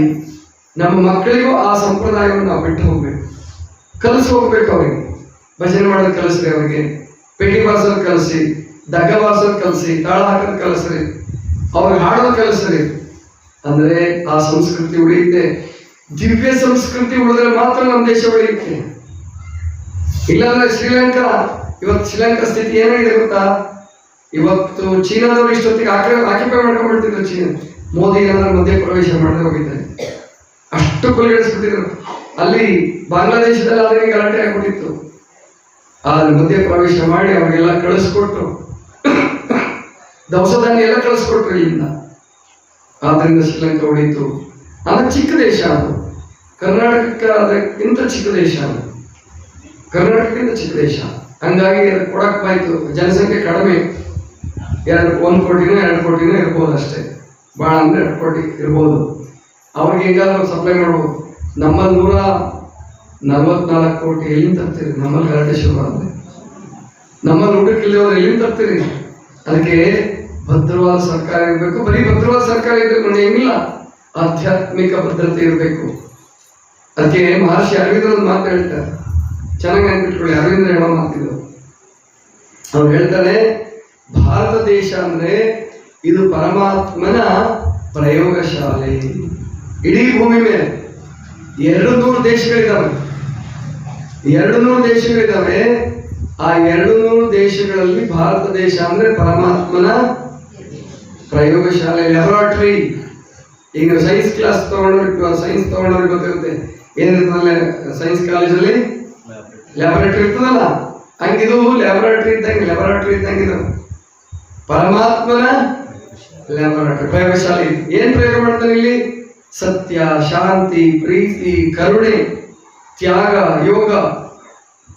ನಮ್ಮ ಮಕ್ಕಳಿಗೂ ಆ ಸಂಪ್ರದಾಯವನ್ನು ನಾವು ಬಿಟ್ಟು ಹೋಗ್ಬೇಕು, ಕಲಿಸಿ ಹೋಗ್ಬೇಕು. ಅವ್ರಿಗೆ ಭಜನೆ ಮಾಡೋದು ಕಲಿಸ್ರಿ, ಅವ್ರಿಗೆ ಪೇಟಿ ಬಾರ್ಸೋದು ಕಲಿಸಿ, ದಗ್ಗ ಬಾರ್ಸೋದು ಕಲಿಸಿ, ತಾಳ ಹಾಕೋದು ಕಲಿಸ್ರಿ, ಅವ್ರಿಗೆ ಹಾಡೋದು ಕಲಿಸ್ರಿ. ಅಂದ್ರೆ ಆ ಸಂಸ್ಕೃತಿ ಉಳಿಯುತ್ತೆ. ದಿವ್ಯ ಸಂಸ್ಕೃತಿ ಉಳಿದ್ರೆ ಮಾತ್ರ ನಮ್ಮ ದೇಶ ಉಳಿಯುತ್ತೆ. ಇಲ್ಲಾಂದ್ರೆ ಶ್ರೀಲಂಕಾ, ಇವತ್ತು ಶ್ರೀಲಂಕಾ ಸ್ಥಿತಿ ಏನಾಗಿದೆ ಗೊತ್ತಾ? ಇವತ್ತು ಚೀನಾದವರು ಇಷ್ಟೊತ್ತಿಗೆ ಆಕ್ಯುಪೈ ಮಾಡ್ಕೊಂಡ್ಬಿಡ್ತಿದ್ರು. ಚೀನಾ ಮೋದಿ ಏನಾದ್ರೂ ಮಧ್ಯ ಪ್ರವೇಶ ಮಾಡದೆ ಹೋಗಿದ್ದಾರೆ, ಅಷ್ಟು ಕೊಲೆಗಡಿಸ್ಬಿಟ್ಟಿದ್ರು. ಅಲ್ಲಿ ಬಾಂಗ್ಲಾದೇಶದಲ್ಲಿ ಅದಕ್ಕೆ ಗಲಾಟೆ ಆಗ್ಬಿಟ್ಟಿತ್ತು. ಆದ್ರೆ ಮಧ್ಯ ಪ್ರವೇಶ ಮಾಡಿ ಅವ್ರಿಗೆಲ್ಲ ಕಳಿಸ್ಕೊಟ್ರು, ದವಸ ಧಾನ್ಯ ಎಲ್ಲ ಕಳಿಸ್ಕೊಟ್ರು ಇಲ್ಲಿಂದ. ಆದ್ರಿಂದ ಶ್ರೀಲಂಕಾ ಉಳಿಯಿತು. ಅದು ಚಿಕ್ಕ ದೇಶ, ಅದು ಕರ್ನಾಟಕ ಅದಕ್ಕಿಂತ ಚಿಕ್ಕ ದೇಶ, ಅದು ಕರ್ನಾಟಕಕ್ಕಿಂತ ಚಿಕ್ಕ ದೇಶ. ಹಂಗಾಗಿ ಅದಕ್ಕೆ ಕೊಡಕ್ ಬಾಯ್ತು. ಜನಸಂಖ್ಯೆ ಕಡಿಮೆ, 1 ಕೋಟಿನೋ 2 ಕೋಟಿನೋ ಇರ್ಬೋದು ಅಷ್ಟೇ. ಭಾಳ ಅಂದ್ರೆ 2 ಕೋಟಿ ಇರ್ಬೋದು. ಅವ್ರಿಗೆ ಹೆಂಗಾದ್ರೂ ಸಪ್ಲೈ ಮಾಡ್ಬೋದು. ನಮ್ಮಲ್ಲಿ 144 ಕೋಟಿ ಎಲ್ಲಿಂದ ತರ್ತೀರಿ? ನಮ್ಮಲ್ಲಿ ಗಲಾಟೆ ಶುರು ಆದ್ರೆ ನಮ್ಮಲ್ಲಿ ಊಟಕ್ಕಿಲ್ಲದವ್ರು ಎಲ್ಲಿಂದ ತರ್ತೀರಿ? ಅದಕ್ಕೆ ಭದ್ರವಾದ ಸರ್ಕಾರ ಇರಬೇಕು. ಬರೀ ಭದ್ರವಾದ ಸರ್ಕಾರ ಇದ್ರೆ ನೋಡಿ ಏನಿಲ್ಲ, ಆಧ್ಯಾತ್ಮಿಕ ಭದ್ರತೆ ಇರಬೇಕು. ಅದಕ್ಕೆ ಮಹರ್ಷಿ ಅರವಿಂದ್ರ ಒಂದು ಮಾತು ಹೇಳ್ತಾರೆ, ಚೆನ್ನಾಗಿ ನೆನ್ಪಿಟ್ಕೊಳ್ಳಿ. ಅರವಿಂದ್ರ ಹೇಳೋ ಮಾತಿದ್ರು. ಅವ್ರು ಹೇಳ್ತಾರೆ, ಭಾರತ ದೇಶ ಅಂದ್ರೆ ಇದು ಪರಮಾತ್ಮನ ಪ್ರಯೋಗಶಾಲೆ. ಇಡೀ ಭೂಮಿ ಮೇಲೆ 200 ದೇಶಗಳಿದ್ದಾವೆ. 200 ದೇಶಗಳಿದ್ದಾವೆ. ಆ 200 ದೇಶಗಳಲ್ಲಿ ಭಾರತ ದೇಶ ಅಂದ್ರೆ ಪರಮಾತ್ಮನ ಪ್ರಯೋಗಶಾಲೆ, ಲ್ಯಾಬೊರೇಟರಿ. ಈಗ ಸೈನ್ಸ್ ಕ್ಲಾಸ್ ಸೈನ್ಸ್ ತಗೊಂಡವ್ರಿಗೆ ಗೊತ್ತಿರುತ್ತೆ, ಏನಿರ್ತದಲ್ಲ ಸೈನ್ಸ್ ಕಾಲೇಜಲ್ಲಿ ಲ್ಯಾಬೊರೇಟರಿ ಇರ್ತದಲ್ಲ, ಹಂಗಿದು ಲ್ಯಾಬೊರೇಟರಿ ಇದ್ದಂಗಿದು ಪರಮಾತ್ಮನ ಲ್ಯಾಬೊರೇಟರಿ, ಪ್ರಯೋಗಶಾಲೆ. ಏನ್ ಪ್ರಯೋಗ ಮಾಡ್ತಾನೆ ಇಲ್ಲಿ? ಸತ್ಯ, ಶಾಂತಿ, ಪ್ರೀತಿ, ಕರುಣೆ, ತ್ಯಾಗ, ಯೋಗ,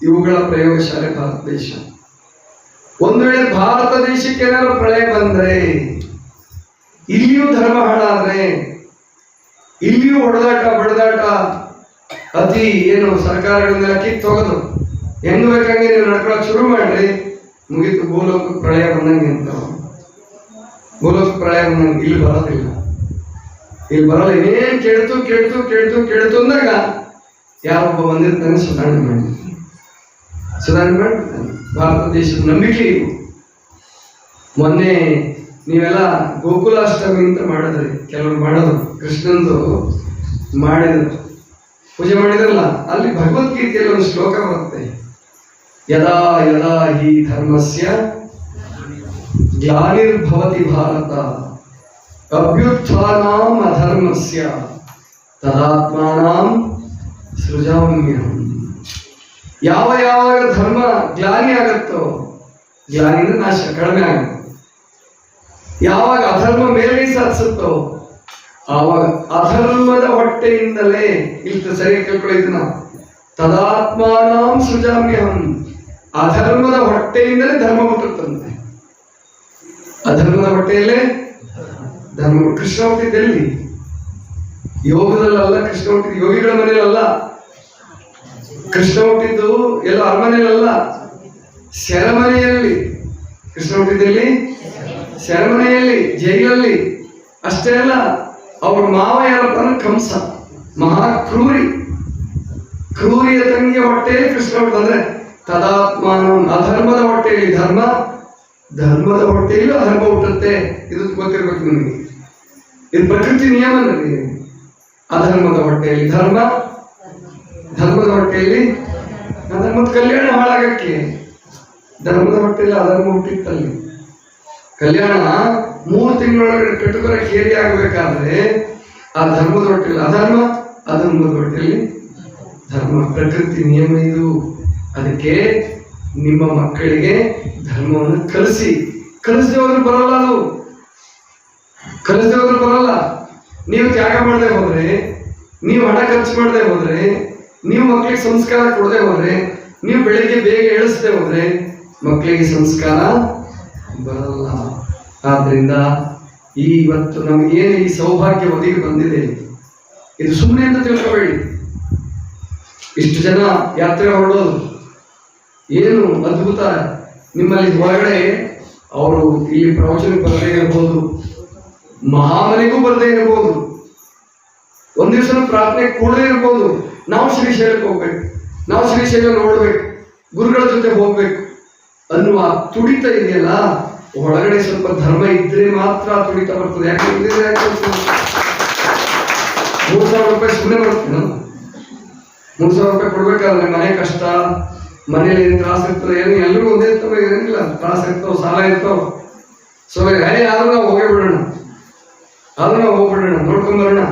ಇವುಗಳ ಪ್ರಯೋಗಶಾಲೆ ಭಾರತ ದೇಶ. ಒಂದು ವೇಳೆ ಭಾರತ ದೇಶಕ್ಕೆ ಏನಾದ್ರು ಪ್ರಳಯ ಬಂದ್ರೆ, ಇಲ್ಲಿಯೂ ಧರ್ಮ ಹಾಳಾದ್ರೆ, ಇಲ್ಲಿಯೂ ಹೊಡೆದಾಟ ಬಡದಾಟ, ಅತಿ ಏನು ಸರ್ಕಾರಗಳನ್ನೆಲ್ಲ ಕಿತ್ತೋಗೋದು, ಹೆಂಗ್ ಬೇಕಂಗೆ ನೀವು ನಡ್ಕೊಳಕ್ ಶುರು ಮಾಡ್ರಿ, ಮುಗಿತು ಭೂಲೋಕ ಪ್ರಳಯ ಬಂದಂಗೆ ಅಂತ. ಭೂಲೋಕ ಪ್ರಳಯ ಬಂದಂಗೆ ಇಲ್ಲಿ ಬರೋದಿಲ್ಲ. ಇಲ್ಲಿ ಬರಲ್ಲ. ಏನೇನ್ ಕೇಳ್ತು ಅಂದಾಗ ಯಾರೊಬ್ಬ ಬಂದಿರ್ತಾನೆ, ಸುಧಾರಣೆ ಮಾಡ್ಬಿಡ್ತಾನೆ. ಭಾರತ ದೇಶದ ನಂಬಿಕೆ ಇವು. ಮೊನ್ನೆ ನೀವೆಲ್ಲ ಗೋಕುಲಾಷ್ಟಮಿ ಅಂತ ಮಾಡಿದ್ರಿ, ಕೆಲವರು ಮಾಡೋದು, ಕೃಷ್ಣಂದು ಮಾಡಿದ್ರು, ಪೂಜೆ ಮಾಡಿದ್ರಲ್ಲ, ಅಲ್ಲಿ ಭಗವದ್ಗೀತೆಯಲ್ಲಿ ಒಂದು ಶ್ಲೋಕ ಬರುತ್ತೆ. ಯದಾ ಯದಾ ಹಿ ಧರ್ಮಸ್ಯ ಗ್ಲಾನಿರ್ಭವತಿ ಭಾರತ ಅಭ್ಯುತ್ಥಾನಾಂ ಅಧರ್ಮಸ್ಯ ತದಾತ್ಮಾನಾಂ ಸೃಜಾಮ್ಯಹಂ. ಯಾವ ಯಾವಾಗ ಧರ್ಮ ಗ್ಲಾನಿ ಆಗತ್ತೋ, ಗ್ಲಾನಿಂದ ನಾಶ ಕಡಿಮೆ ಆಗುತ್ತೆ, ಯಾವಾಗ ಅಧರ್ಮ ಮೇಲೆ ಸಾಧಿಸುತ್ತೋ ಆವಾಗ ಅಧರ್ಮದ ಹೊಟ್ಟೆಯಿಂದಲೇ ಇಲ್ತ ಸರಿ ಕೇಳ್ಕೊಳ್ಳೋದನ್ನ ತದಾತ್ಮಾನಾಂ ಸೃಜಾಮ್ಯಹಂ. ಅಧರ್ಮದ ಹೊಟ್ಟೆಯಿಂದಲೇ ಧರ್ಮ ಹುಟ್ಟುತ್ತಂತೆ. ಅಧರ್ಮದ ಹೊಟ್ಟೆಯಲ್ಲೇ ಧರ್ಮ. ಕೃಷ್ಣ ಹುಟ್ಟಿದ್ದೆಲ್ಲಿ? ಯೋಗದಲ್ಲಲ್ಲ ಕೃಷ್ಣ ಹುಟ್ಟಿದ್ದು, ಯೋಗಿಗಳ ಮನೆಯಲ್ಲ ಕೃಷ್ಣ ಹುಟ್ಟಿದ್ದು, ಎಲ್ಲ ಅರಮನೆಯಲ್ಲ, ಸೆರೆಮನೆಯಲ್ಲಿ ಕೃಷ್ಣ ಹುಟ್ಟಿದ್ದಲ್ಲಿ, ಸೆರೆಮನೆಯಲ್ಲಿ, ಜೈಲಲ್ಲಿ. ಅಷ್ಟೇ ಅಲ್ಲ, ಅವ್ರ ಮಾವ ಯಾರಪ್ಪ ಅಂದ್ರೆ ಕಂಸ, ಮಹಾಕ್ರೂರಿ, ಕ್ರೂರಿಯ ತಂಗಿಯ ಹೊಟ್ಟೆಯಲ್ಲಿ ಕೃಷ್ಣ ಹುಟ್ಟಿದ. ಅಂದ್ರೆ ತದಾತ್ಮಾನ, ಅಧರ್ಮದ ಹೊಟ್ಟೆಯಲ್ಲಿ ಧರ್ಮ, ಧರ್ಮದ ಹೊಟ್ಟೆಯಲ್ಲಿ ಅಧರ್ಮ ಹುಟ್ಟುತ್ತೆ. ಇದು ಗೊತ್ತಿರ್ಬೇಕು ನಿಮಗೆ. ಇದು ಪ್ರಕೃತಿ ನಿಯಮ ನನಗೆ. ಅಧರ್ಮದ ಹೊಟ್ಟೆಯಲ್ಲಿ ಧರ್ಮ, ಧರ್ಮದ ಹೊಟ್ಟೆಯಲ್ಲಿ ಅಧರ್ಮದ ಕಲ್ಯಾಣ ಹಾಳಾಗಕ್ಕೆ. ಧರ್ಮದ ಹೊಟ್ಟೆಯಲ್ಲಿ ಅಧರ್ಮ ಹುಟ್ಟಿತ್ತಲ್ಲಿ. ಕಲ್ಯಾಣ 3 ತಿಂಗಳೊಳಗಡೆ ಕಟುಕರ ಕೇರಿ ಆಗಬೇಕಾದ್ರೆ ಆ ಧರ್ಮದ ಹೊಟ್ಟೆಯಲ್ಲಿ ಅಧರ್ಮ, ಅಧರ್ಮದ ಹೊಟ್ಟೆಯಲ್ಲಿ ಧರ್ಮ. ಪ್ರಕೃತಿ ನಿಯಮ ಇದು. ಅದಕ್ಕೆ ನಿಮ್ಮ ಮಕ್ಕಳಿಗೆ ಧರ್ಮವನ್ನು ಕಲಿಸಿ. ಕಲಿಸದೆ ಹೋದ್ರೆ ಬರಲ್ಲ, ಅದು ಕಲಿಸದೆ ಹೋದ್ರೆ ಬರಲ್ಲ. ನೀವು ತ್ಯಾಗ ಮಾಡದೆ ಹೋದ್ರೆ, ನೀವು ಹಣ ಖರ್ಚು ಮಾಡದೆ ಹೋದ್ರೆ, ನೀವು ಮಕ್ಕಳಿಗೆ ಸಂಸ್ಕಾರ ಕೊಡದೆ ಹೋದ್ರೆ, ನೀವು ಬೆಳಿಗ್ಗೆ ಬೇಗ ಏಳಿಸದೆ ಹೋದ್ರೆ ಮಕ್ಕಳಿಗೆ ಸಂಸ್ಕಾರ ಬರಲ್ಲ. ಆದ್ರಿಂದ ಇವತ್ತು ನಮಗೇನು ಈ ಸೌಭಾಗ್ಯ ಒದಗಿ ಬಂದಿದೆ, ಇದು ಸುಮ್ಮನೆ ಅಂತ ತಿಳ್ಕೋಬೇಡಿ. ಇಷ್ಟು ಜನ ಯಾತ್ರೆ ಹೊರಡೋದು ಏನು ಅದ್ಭುತ. ನಿಮ್ಮಲ್ಲಿ ಹೊರಗಡೆ ಅವರು ಇಲ್ಲಿ ಪ್ರವಚನಕ್ಕೆ ಬರದೇ ಇರಬಹುದು, ಮಹಾಮನೆಗೂ ಬರದೇ ಇರಬಹುದು, ಒಂದ್ ದಿವಸ ಪ್ರಾರ್ಥನೆ ಕೂಡದೇ ಇರ್ಬೋದು. ನಾವು ಶ್ರೀಶೈಲಕ್ಕೆ ಹೋಗ್ಬೇಕು, ನಾವು ಶ್ರೀಶೈಲ ನೋಡ್ಬೇಕು, ಗುರುಗಳ ಜೊತೆ ಹೋಗ್ಬೇಕು ಅನ್ನುವ ತುಡಿತ ಇದೆಯಲ್ಲ, ಒಳಗಡೆ ಸ್ವಲ್ಪ ಧರ್ಮ ಇದ್ರೆ ಮಾತ್ರ ತುಡಿತ ಬರ್ತದೆ. ಯಾಕಂದ್ರೆ 3,000 ರೂಪಾಯಿ ಸುಮ್ಮನೆ ಬರ್ತೇನೆ. 3,000 ರೂಪಾಯಿ ಕೊಡ್ಬೇಕಾದ್ರೆ ಮನೆ ಕಷ್ಟ, ಮನೇಲಿ ಏನು ತ್ರಾಸ ಇರ್ತದೆ, ಏನು ಎಲ್ರಿಗೂ ಒಂದೇ ಇರ್ತವೆ, ಏನಿಲ್ಲ ತ್ರಾಸ ಇರ್ತಾವ, ಸಾಲ ಇರ್ತಾವ. ಸೊ ಆದ್ರೂ ನಾವು ಹೋಗಿಬಿಡೋಣ, ನೋಡ್ಕೊಂಬರೋಣ.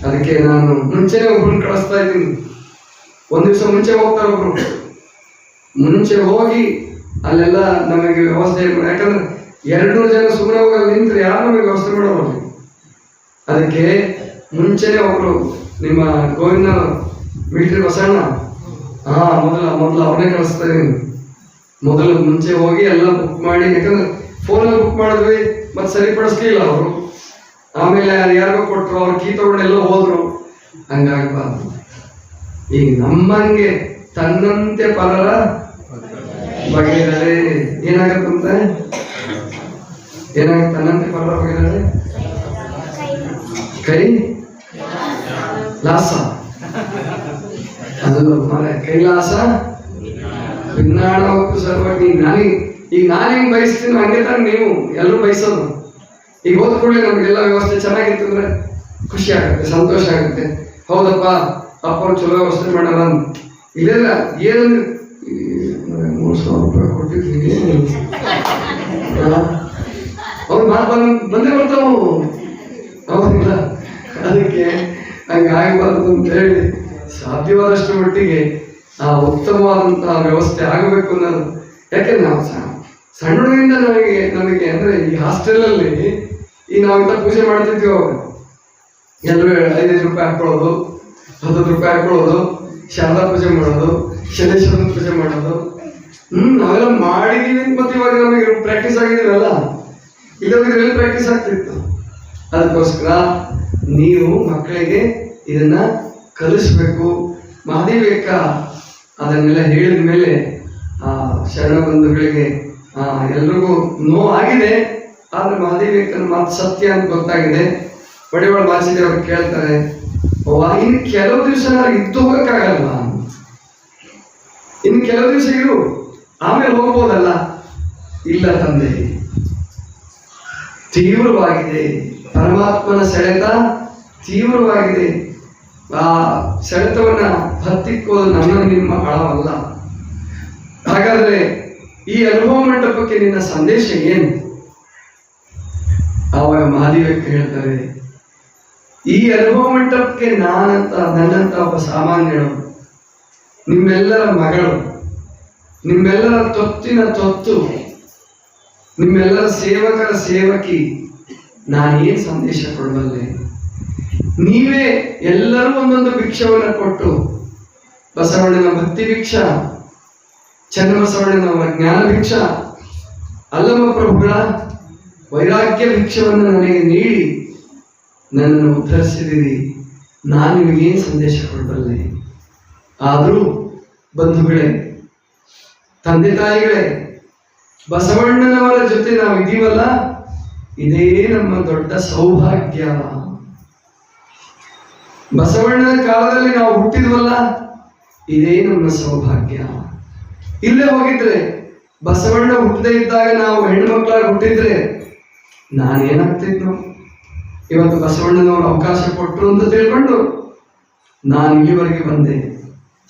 ಅದಕ್ಕೆ ನಾನು ಮುಂಚೆನೆ ಒಬ್ರನ್ನ ಕಳಿಸ್ತಾ ಇದ್ದೀನಿ. ಒಂದ್ ದಿವಸ ಮುಂಚೆ ಹೋಗ್ತಾರೆ ಒಬ್ರು, ಮುಂಚೆ ಹೋಗಿ ಅಲ್ಲೆಲ್ಲ ನಮಗೆ ವ್ಯವಸ್ಥೆ. ಯಾಕಂದ್ರೆ 200 ಜನ ಸುಮ್ಮನೆ ಹೋಗಲ್ಲಿ ನಿಂತ್ರೆ ಯಾರು ನಮಗೆ ವ್ಯವಸ್ಥೆ ಮಾಡೋರು. ಅದಕ್ಕೆ ಮುಂಚೆನೆ ಒಬ್ರು ನಿಮ್ಮ ಗೋವಿಂದ ಮಿಲಿಟರಿ ಬಸಣ್ಣ, ಮೊದಲು ಅವ್ರನ್ನೇ ಕಳಿಸ್ತಾ ಇದೀನಿ. ಮೊದಲು ಮುಂಚೆ ಹೋಗಿ ಎಲ್ಲ ಬುಕ್ ಮಾಡಿ, ಯಾಕಂದ್ರೆ ಫೋನಲ್ಲಿ ಬುಕ್ ಮಾಡಿದ್ವಿ, ಮತ್ತೆ ಸರಿಪಡಿಸ್ಲಿಲ್ಲ ಅವರು. ಆಮೇಲೆ ಯಾರಿಗೋ ಕೊಟ್ಟರು, ಅವ್ರ ಕೀ ತಗೊಂಡೆಲ್ಲ ಹೋದ್ರು. ಹಂಗಾಗಬಾರ್ದು. ಈಗ ನಮ್ಮಂಗೆ ತನ್ನಂತೆ ಪರರ ಬಗೆದರೆ ಏನಾಗತ್ತಂತೆ, ತನ್ನಂತೆ ಪರರ ಬಗೆದರೆ ಕೈ ಲಾಸ, ಅದು ಕೈಲಾಸ ವಿಜ್ಞಾನ ಹೊತ್ತು ಸರ್ವಜ್ಞ. ಈಗ ನಾನು ಹೆಂಗ್ ಬಯಸ್ತೀನಿ ಹಂಗೆ ತಾನೆ ನೀವು ಎಲ್ಲರೂ ಬಯಸೋದು. ಈಗ ಹೋದ ಕೂಡಲೇ ನಮಗೆಲ್ಲ ವ್ಯವಸ್ಥೆ ಚೆನ್ನಾಗಿತ್ತು ಅಂದ್ರೆ ಖುಷಿ ಆಗುತ್ತೆ, ಸಂತೋಷ ಆಗುತ್ತೆ. ಹೌದಪ್ಪ, ಅಪ್ಪವ್ರು ಚಲೋ ವ್ಯವಸ್ಥೆ ಮಾಡಲ್ಲ. ಇಲ್ಲೆಲ್ಲ ಏನಂದ್ರೆ 3,000 ರೂಪಾಯಿ ಕೊಟ್ಟಿದ್ದೀನಿ, ಅವ್ರು ಬಂದೇ ಬರ್ತಾವು. ಹೌದಿಲ್ಲ? ಅದಕ್ಕೆ ಹಂಗೆ ಆಗಬಾರ್ದು ಅಂತ ಹೇಳಿ ಸಾಧ್ಯವಾದಷ್ಟು ಮಟ್ಟಿಗೆ ಆ ಉತ್ತಮವಾದಂತಹ ವ್ಯವಸ್ಥೆ ಆಗಬೇಕು ಅನ್ನೋದು. ಯಾಕೆಂದ್ರೆ ನಾವು ಸಣ್ಣ ಹುಡುಗಿಂದ ನಮಗೆ ಅಂದ್ರೆ ಈ ಹಾಸ್ಟೆಲಲ್ಲಿ ಈಗ ನಾವಿಂತ ಪೂಜೆ ಮಾಡ್ತಿದ್ವಿ. ಅವಾಗ ಎಲ್ಲರೂ 5 ರೂಪಾಯಿ ಹಾಕೊಳ್ಳೋದು, 10 ರೂಪಾಯಿ ಹಾಕೊಳ್ಳೋದು, ಶಾರದಾ ಪೂಜೆ ಮಾಡೋದು, ಶನೇಶ್ವರನ ಪೂಜೆ ಮಾಡೋದು. ನಾವೆಲ್ಲ ಮಾಡಿದೀವಿ. ಮತ್ತೆ ಇವಾಗ ನಮಗೆ ಪ್ರಾಕ್ಟೀಸ್ ಆಗಿದ್ದೀವಲ್ಲ, ಇಲ್ಲೋಗಿದ್ರೆ ಎಲ್ಲಿ ಪ್ರಾಕ್ಟೀಸ್ ಆಗ್ತಿತ್ತು. ಅದಕ್ಕೋಸ್ಕರ ನೀವು ಮಕ್ಕಳಿಗೆ ಇದನ್ನ ಕಲಿಸ್ಬೇಕು. ಮಹಾದೇವಿಕ ಅದನ್ನೆಲ್ಲ ಹೇಳಿದ ಮೇಲೆ ಶರಣ ಬಂಧುಗಳಿಗೆ ಎಲ್ರಿಗೂ ನೋವಾಗಿದೆ. ಆದ್ರೆ ಮಹಾದೇವಿಕನ ಮಾತು ಸತ್ಯ ಅಂತ ಗೊತ್ತಾಗಿದೆ. ಬಡಿವಾಳ ಮಾಸಿದೆ ಅವ್ರು ಕೇಳ್ತಾರೆ, ಇನ್ನು ಕೆಲವು ದಿವಸ ನನಗೆ ಇದ್ದು ಹೋಗಕ್ಕಾಗಲ್ಲ, ಇನ್ನು ಕೆಲವು ದಿವಸ ಇರು, ಆಮೇಲೆ ಹೋಗ್ಬೋದಲ್ಲ. ಇಲ್ಲ ತಂದೆ, ತೀವ್ರವಾಗಿದೆ. ಪರಮಾತ್ಮನ ಸೆಳೆತ ತೀವ್ರವಾಗಿದೆ. ಆ ಸೆಳೆತವನ್ನ ಹತ್ತಿಕ್ಕೋದು ನನ್ನ ನಿಮ್ಮ ಹಣವಲ್ಲ. ಹಾಗಾದ್ರೆ ಈ ಅನುಭವ ಮಂಟಪಕ್ಕೆ ನಿನ್ನ ಸಂದೇಶ ಏನು? ಆವಾಗ ಮಹಾದೇವಕ್ಕೆ ಹೇಳ್ತಾರೆ, ಈ ಅನುಭವ ಮಂಟಪಕ್ಕೆ ನನ್ನಂತ ಒಬ್ಬ ಸಾಮಾನ್ಯಳು, ನಿಮ್ಮೆಲ್ಲರ ಮಗಳು, ನಿಮ್ಮೆಲ್ಲರ ತೊತ್ತಿನ ತೊತ್ತು, ನಿಮ್ಮೆಲ್ಲರ ಸೇವಕರ ಸೇವಕಿ, ನಾನೇನು ಸಂದೇಶ ಕೊಡಬಲ್ಲೆ? ನೀವೇ ಎಲ್ಲರೂ ಒಂದೊಂದು ಭಿಕ್ಷವನ್ನು ಕೊಟ್ಟು, ಬಸವಣ್ಣನ ಭಕ್ತಿ ಭಿಕ್ಷ, ಚನ್ನಬಸವಣ್ಣನ ಜ್ಞಾನ ಭಿಕ್ಷ, ಅಲ್ಲಮ ಪ್ರಭುಗಳ ವೈರಾಗ್ಯ ಭಿಕ್ಷವನ್ನು ನನಗೆ ನೀಡಿ ನನ್ನನ್ನು ಉದ್ಧರಿಸಿದಿರಿ. ನಾನು ನಿಮಗೇನು ಸಂದೇಶ ಕೊಡಬಲ್ಲೆ? ಆದರೂ ಬಂಧುಗಳೇ, ತಂದೆ ತಾಯಿಗಳೇ, ಬಸವಣ್ಣನವರ ಜೊತೆ ನಾವು ಇದೀವಲ್ಲ, ಇದೇ ನಮ್ಮ ದೊಡ್ಡ ಸೌಭಾಗ್ಯ. ಬಸವಣ್ಣನ ಕಾಲದಲ್ಲಿ ನಾವು ಹುಟ್ಟಿದ್ವಲ್ಲ, ಇದೇ ನಮ್ಮ ಸೌಭಾಗ್ಯ. ಇಲ್ಲೇ ಹೋಗಿದ್ರೆ, ಬಸವಣ್ಣ ಹುಟ್ಟದೇ ಇದ್ದಾಗ ನಾವು ಹೆಣ್ಮಕ್ಳಾಗಿ ಹುಟ್ಟಿದ್ರೆ ನಾನೇನಾಗ್ತಿದ್ನು? ಇವತ್ತು ಬಸವಣ್ಣನವರು ಅವಕಾಶ ಕೊಟ್ಟರು ಅಂತ ತಿಳ್ಕೊಂಡು ನಾನು ಇಲ್ಲಿವರೆಗೆ ಬಂದೆ,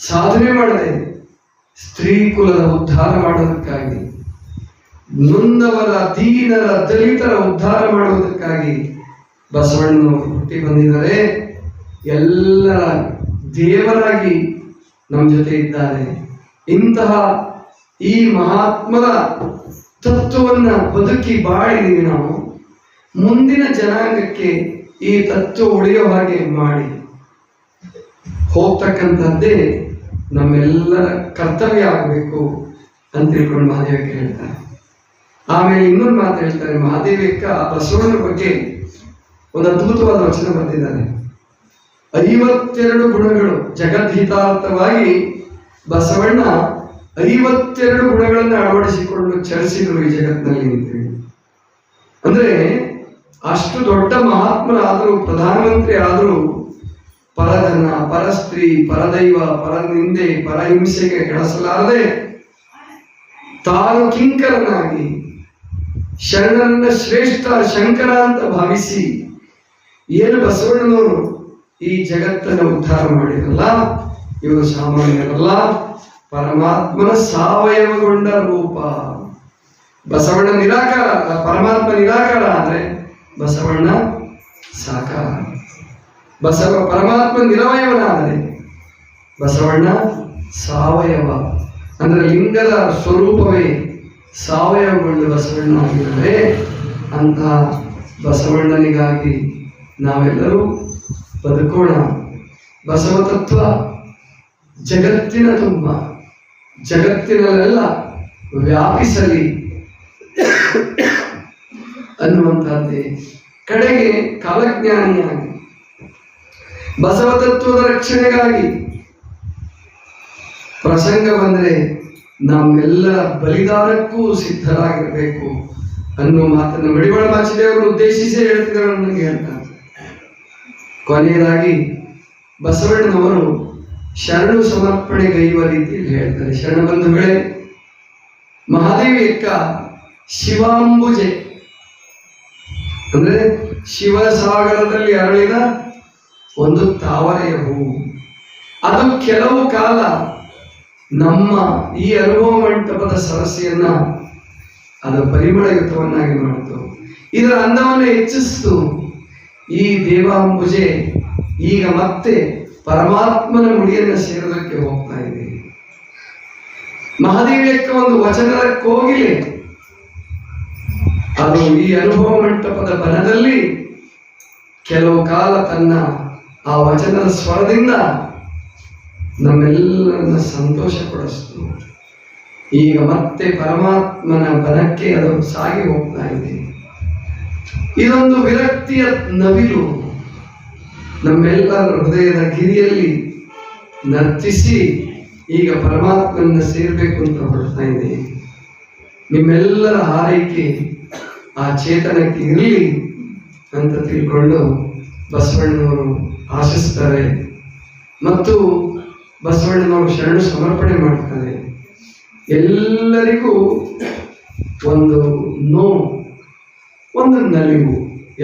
ಸಾಧನೆ ಮಾಡಿದೆ. ಸ್ತ್ರೀ ಕುಲದ ಉದ್ಧಾರ ಮಾಡೋದಕ್ಕಾಗಿ, ನೊಂದವರ, ದೀನರ, ದಲಿತರ ಉದ್ಧಾರ ಮಾಡುವುದಕ್ಕಾಗಿ ಬಸವಣ್ಣನವರು ಹುಟ್ಟಿ ಬಂದಿದ್ದಾರೆ. ಎಲ್ಲರ ದೇವರಾಗಿ ನಮ್ಮ ಜೊತೆ ಇದ್ದಾರೆ. ಇಂತಹ ಈ ಮಹಾತ್ಮರ ತತ್ವವನ್ನ ಬದುಕಿ ಬಾಳಿದೀವಿ ನಾವು. ಮುಂದಿನ ಜನಾಂಗಕ್ಕೆ ಈ ತತ್ವ ಉಳಿಯೋ ಹಾಗೆ ಮಾಡಿ ಹೋಗ್ತಕ್ಕಂಥದ್ದೇ ನಮ್ಮೆಲ್ಲರ ಕರ್ತವ್ಯ ಆಗಬೇಕು ಅಂತ ತಿಳ್ಕೊಂಡು ಮಹಾದೇವಕ್ಕೆ ಹೇಳ್ತಾರೆ. ಆಮೇಲೆ ಇನ್ನೊಂದು ಮಾತು ಹೇಳ್ತಾರೆ ಮಹಾದೇವಕ್ಕ. ಬಸವಣ್ಣನ ಬಗ್ಗೆ ಒಂದು ಅದ್ಭುತವಾದ ವಚನ ಬರೆದಿದ್ದಾರೆ. 52 ಗುಣಗಳು ಜಗದ್ಹಿತಾರ್ಥವಾಗಿ ಬಸವಣ್ಣ 52 ಗುಣಗಳನ್ನು ಅಳವಡಿಸಿಕೊಂಡು ಚಲಿಸಿದ್ರು ಈ ಜಗತ್ತಿನಲ್ಲಿ ಅಂತೇಳಿ. ಅಂದ್ರೆ ಅಷ್ಟು ದೊಡ್ಡ ಮಹಾತ್ಮರಾದರೂ, ಪ್ರಧಾನಮಂತ್ರಿ ಆದರೂ, ಪರಧನ, ಪರಸ್ತ್ರೀ, ಪರದೈವ, ಪರನಿಂದೆ, ಪರಹಿಂಸೆಗೆ ಕೆಳಸಲಾರದೆ ತಾನು ಕಿಂಕರನಾಗಿ ಶರಣರನ್ನ ಶ್ರೇಷ್ಠ ಶಂಕರ ಅಂತ ಭಾವಿಸಿ ಏನು ಬಸವಣ್ಣನವರು ಈ ಜಗತ್ತನ್ನು ಉದ್ಧಾರ ಮಾಡಿರಲ್ಲ, ಇವರು ಸಾಮಾನ್ಯರಲ್ಲ, ಪರಮಾತ್ಮನ ಸಾವಯವಗೊಂಡ ರೂಪ. ಬಸವಣ್ಣ ನಿರಾಕಾರ, ಪರಮಾತ್ಮ ನಿರಾಕಾರ ಆದರೆ ಬಸವಣ್ಣ ಸಾಕಾರ. ಪರಮಾತ್ಮ ನಿರವಯವನಾದರೆ ಬಸವಣ್ಣ ಸಾವಯವ. ಅಂದ್ರೆ ಲಿಂಗದ ಸ್ವರೂಪವೇ ಸಾವಯವಗೊಂಡು ಬಸವಣ್ಣ ಆಗಿದ್ದಾರೆ. ಅಂತಹ ಬಸವಣ್ಣನಿಗಾಗಿ ನಾವೆಲ್ಲರೂ ಬದುಕೋಣ. ಬಸವ ತತ್ವ ಜಗತ್ತಿನ ತುಂಬ, ಜಗತ್ತಿನಲ್ಲೆಲ್ಲ ವ್ಯಾಪಿಸಲಿ ಅನ್ನುವಂಥದ್ದೇ. ಕಡೆಗೆ ಕಾಲಜ್ಞಾನಿಯಾಗಿ ಬಸವ ತತ್ವದ ರಕ್ಷಣೆಗಾಗಿ ಪ್ರಸಂಗ ಬಂದರೆ ನಮ್ಮೆಲ್ಲರ ಬಲಿದಾನಕ್ಕೂ ಸಿದ್ಧರಾಗಿರಬೇಕು ಅನ್ನುವ ಮಾತನ್ನು ಮಡಿವಾಳ ಮಾಚಿದೇವರು ಉದ್ದೇಶಿಸಿ ಹೇಳ್ತಿದ್ದಾರೆ, ನನಗೆ ಹೇಳ್ತಾರೆ. ಕೊನೆಯದಾಗಿ ಬಸವಣ್ಣನವರು ಶರಣು ಸಮರ್ಪಣೆಗೈಯುವ ರೀತಿಯಲ್ಲಿ ಹೇಳ್ತಾರೆ. ಶರಣ ಬಂಧುಗಳೇ, ಮಹಾದೇವಿ ಅಕ್ಕ ಶಿವಾಂಬುಜೆ ಅಂದ್ರೆ ಶಿವಸಾಗರದಲ್ಲಿ ಅರಳಿದ ಒಂದು ತಾವರೆಯ ಹೂವು. ಅದು ಕೆಲವು ಕಾಲ ನಮ್ಮ ಈ ಅನುಭವ ಮಂಟಪದ ಸರಸ್ಯನ್ನ ಅದು ಪರಿಮಳಯುತವನ್ನಾಗಿ ಮಾಡಿತು. ಇದರ ಅಂದವನ್ನು ಹೆಚ್ಚಿಸಿತು. ಈ ದೇವಾಂಬುಜೆ ಈಗ ಮತ್ತೆ ಪರಮಾತ್ಮನ ಮುಡಿಯನ್ನು ಸೇರೋದಕ್ಕೆ ಹೋಗ್ತಾ ಇದೆ. ಮಹಾದೇವಿಯಕ್ಕ ಒಂದು ವಚನದ ಕೋಗಿಲೆ, ಅದು ಈ ಅನುಭವ ಮಂಟಪದ ಬನದಲ್ಲಿ ಕೆಲವು ಕಾಲ ತನ್ನ ಆ ವಚನದ ಸ್ವರದಿಂದ ನಮ್ಮೆಲ್ಲರನ್ನ ಸಂತೋಷ ಪಡಿಸ್ತು. ಈಗ ಮತ್ತೆ ಪರಮಾತ್ಮನ ಬನಕ್ಕೆ ಅದು ಸಾಗಿ ಹೋಗ್ತಾ ಇದೆ. ಇದೊಂದು ವಿರಕ್ತಿಯ ನವಿಲು ನಮ್ಮೆಲ್ಲರ ಹೃದಯದ ಗಿರಿಯಲ್ಲಿ ನರ್ತಿಸಿ ಈಗ ಪರಮಾತ್ಮನ ಸೇರಬೇಕು ಅಂತ ಹೊರಡ್ತಾ ಇದೆ. ನಿಮ್ಮೆಲ್ಲರ ಹಾರೈಕೆ ಆ ಚೇತನಕ್ಕೆ ಇರಲಿ ಅಂತ ತಿಳ್ಕೊಂಡು ಬಸವಣ್ಣನವರು ಆಶಿಸ್ತಾರೆ ಮತ್ತು ಬಸವಣ್ಣನವರು ಶರಣು ಸಮರ್ಪಣೆ ಮಾಡ್ತಾರೆ. ಎಲ್ಲರಿಗೂ ಒಂದು ನೋವು, ಒಂದು ನಲಿವು,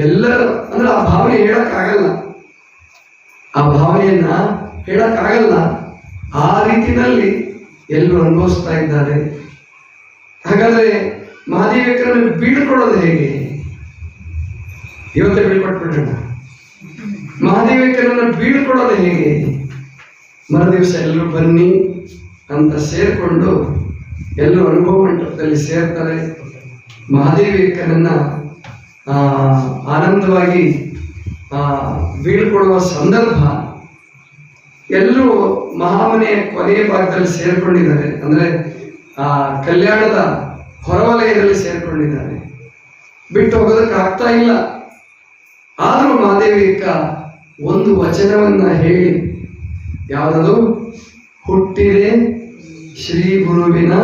ಎಲ್ಲರ ಅಂದ್ರೆ ಆ ಭಾವನೆ ಹೇಳಕ್ಕಾಗಲ್ಲ, ಆ ಭಾವನೆಯನ್ನ ಹೇಳಕ್ಕಾಗಲ್ಲ. ಆ ರೀತಿಯಲ್ಲಿ ಎಲ್ಲರೂ ಅನುಭವಿಸ್ತಾ ಇದ್ದಾರೆ. ಹಾಗಾದ್ರೆ ಮಹಾದೇವಿಕರನ್ನು ಬೀಳ್ಕೊಡೋದು ಹೇಗೆ? ಇವತ್ತೇ ಬೀಳ್ಕೊಟ್ಬಿಡೋಣ. ಮಹಾದೇವಿಕರನ್ನು ಬೀಳ್ಕೊಡೋದು ಹೇಗೆ? ಮರುದಿವಸ ಎಲ್ಲರೂ ಬನ್ನಿ ಅಂತ ಸೇರಿಕೊಂಡು ಎಲ್ಲರೂ ಅನುಭವ ಮಂಟಪದಲ್ಲಿ ಸೇರ್ತಾರೆ. ಮಹಾದೇವಿಕರನ್ನ ಆನಂದವಾಗಿ ಬೀಳ್ಕೊಡುವ ಸಂದರ್ಭ. ಎಲ್ಲರೂ ಮಹಾಮನೆಯ ಕೊನೆಯ ಭಾಗದಲ್ಲಿ ಸೇರ್ಕೊಂಡಿದ್ದಾರೆ, ಅಂದ್ರೆ ಕಲ್ಯಾಣದ ಹೊರವಲಯದಲ್ಲಿ ಸೇರ್ಕೊಂಡಿದ್ದಾರೆ. ಬಿಟ್ಟು ಹೋಗೋದಕ್ಕೆ ಆಗ್ತಾ ಇಲ್ಲ. ಆದರೂ ಮಹಾದೇವಿಕ ಒಂದು ವಚನವನ್ನ ಹೇಳಿ, ಯಾವುದದು? ಹುಟ್ಟಿದೆ ಶ್ರೀ ಗುರುವಿನ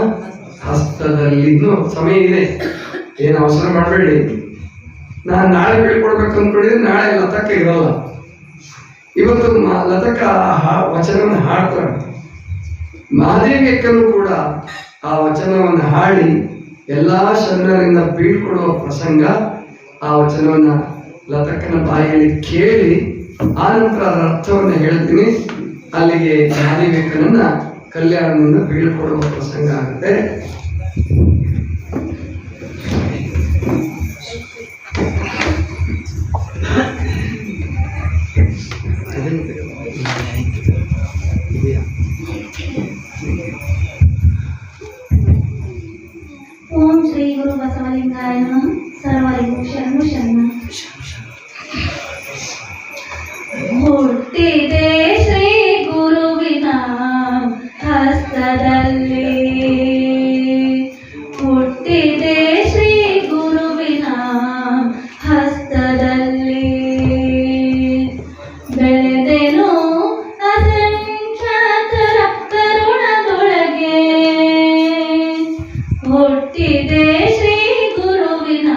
ಹಸ್ತದಲ್ಲಿ. ಇನ್ನೂ ಸಮಯ ಇದೆ, ಏನು ಅವಸರ ಮಾಡಬೇಡಿ. ನಾನು ನಾಳೆ ಬೀಳ್ಕೊಡ್ಬೇಕು ಅಂದ್ಕೊಂಡಿದ್ರೆ ನಾಳೆ ಲತಕ್ಕ ಇರಲ್ಲ. ಇವತ್ತು ಲತಕ್ಕ ವಚನವನ್ನು ಹಾಡ್ತಾರೆ. ಮಹಾದೇವಿಯಕ್ಕನು ಕೂಡ ಆ ವಚನವನ್ನು ಹಾಡಿ ಎಲ್ಲಾ ಶರಣರಿಂದ ಬೀಳ್ಕೊಡುವ ಪ್ರಸಂಗ. ಆ ವಚನವನ್ನ ಲತಕ್ಕನ ಬಾಯಲ್ಲಿ ಕೇಳಿ ಆನಂತರ ಅದರ ಅರ್ಥವನ್ನು ಹೇಳ್ತೀನಿ. ಅಲ್ಲಿಗೆ ಮಹಾದೇವಿಯಕ್ಕನನ್ನ ಕಲ್ಯಾಣದಿಂದ ಬೀಳ್ಕೊಡುವ ಪ್ರಸಂಗ ಆಗುತ್ತೆ. ಓಂ ಶ್ರೀ ಗುರು ಬಸವಲಿಂಗಾಯ ನಮಃ. ಸರ್ವರಿಗೂ ಶರಣು ಶರಣ. ಹುಟ್ಟಿದೆ ಶ್ರೀ ಗುರುವಿನ ಹಸ್ತದಲ್ಲಿ, ಹುಟ್ಟಿದೆ ಶ್ರೀ ಗುರುವಿನ ಹಸ್ತದಲ್ಲಿ, ಬೆಳೆದೆನು ಅಸಂಖ್ಯಾತರ ತರುಣದೊಳಗೆ. ಹುಟ್ಟಿದೆ ಶ್ರೀ ಗುರುವಿನ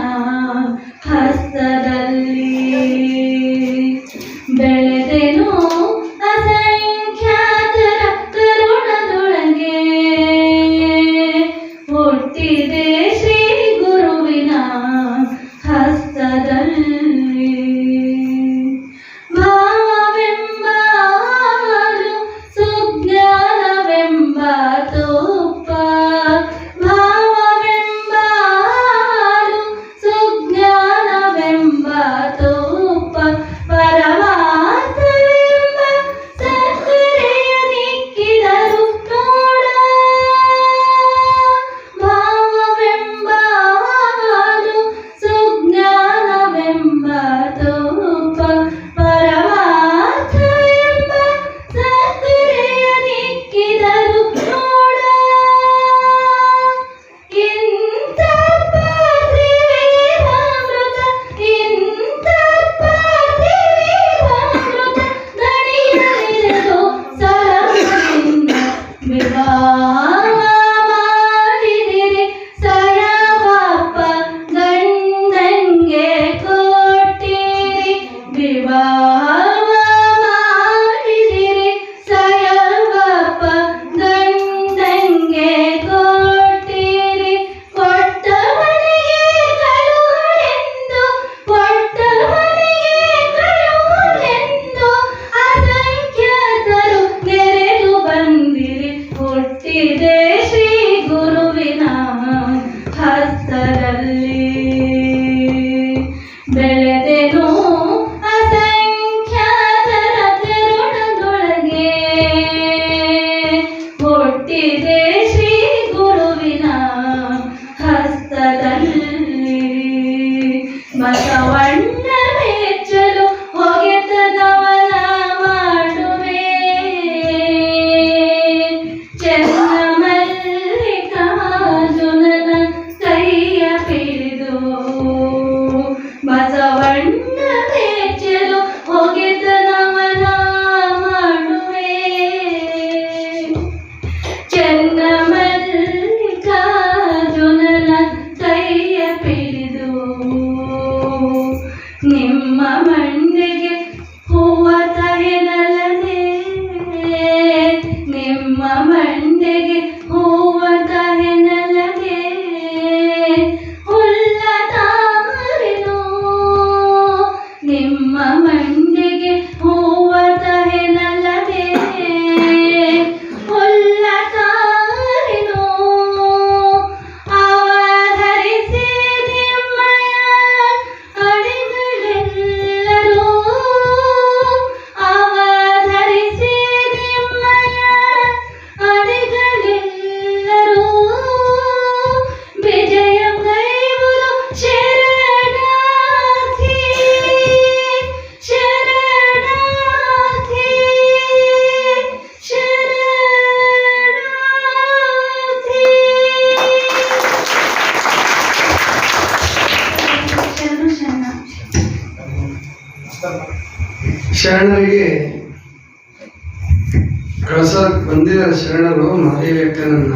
ಕಳ್ಸೋಕ್ ಬಂದಿದ್ದಾರೆ ಶರಣರು ಮಹಾದೇವಕ್ಕನನ್ನ.